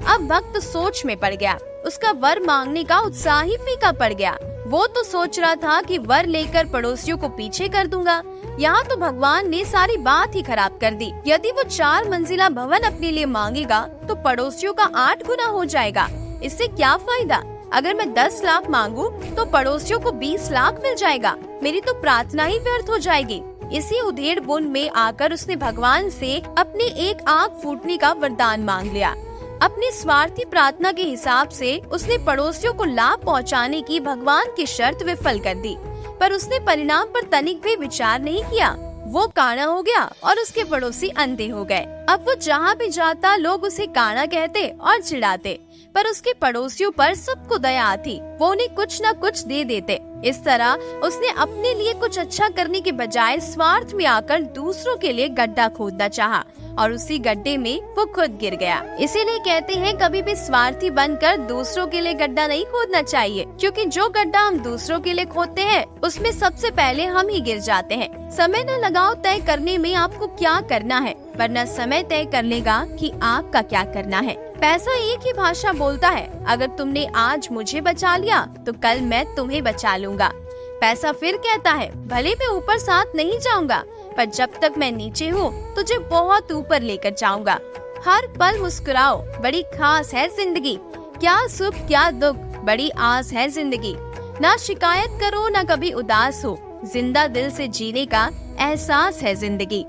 अब भक्त सोच में पड़ गया। उसका वर मांगने का उत्साह ही फीका पड़ गया। वो तो सोच रहा था कि वर लेकर पड़ोसियों को पीछे कर दूंगा। यहाँ तो भगवान ने सारी बात ही खराब कर दी। यदि वो 4 मंजिला भवन अपने लिए मांगेगा तो पड़ोसियों का 8 गुना हो जाएगा। इससे क्या फायदा? अगर मैं 10 लाख मांगू तो पड़ोसियों को 20 लाख मिल जाएगा। मेरी तो प्रार्थना ही व्यर्थ हो जाएगी। इसी उधेड़ बुन में आकर उसने भगवान से अपनी एक आँख फूटने का वरदान मांग लिया। अपनी स्वार्थी प्रार्थना के हिसाब से उसने पड़ोसियों को लाभ पहुंचाने की भगवान की शर्त विफल कर दी, पर उसने परिणाम पर तनिक भी विचार नहीं किया। वो काना हो गया और उसके पड़ोसी अंधे हो गए। अब वो जहाँ भी जाता लोग उसे काना कहते और चिढ़ाते, पर उसके पड़ोसियों पर सबको दया आती। वो उन्हें कुछ न कुछ दे देते। इस तरह उसने अपने लिए कुछ अच्छा करने के बजाय स्वार्थ में आकर दूसरों के लिए गड्ढा खोदना चाहा और उसी गड्ढे में वो खुद गिर गया। इसीलिए कहते हैं कभी भी स्वार्थी बनकर दूसरों के लिए गड्ढा नहीं खोदना चाहिए, क्योंकि जो गड्ढा हम दूसरों के लिए खोदते हैं उसमें सबसे पहले हम ही गिर जाते हैं। समय न लगाओ तय करने में आपको क्या करना है, वरना समय तय कर लेगा कि आपका क्या करना है। पैसा एक ही भाषा बोलता है। अगर तुमने आज मुझे बचा लिया तो कल मैं तुम्हें बचा लूंगा। पैसा फिर कहता है, भले मैं ऊपर साथ नहीं जाऊंगा, पर जब तक मैं नीचे हूँ तुझे बहुत ऊपर लेकर जाऊंगा। हर पल मुस्कुराओ, बड़ी खास है जिंदगी। क्या सुख क्या दुख, बड़ी आस है जिंदगी। ना शिकायत करो ना कभी उदास हो, जिंदा दिल से जीने का एहसास है जिंदगी।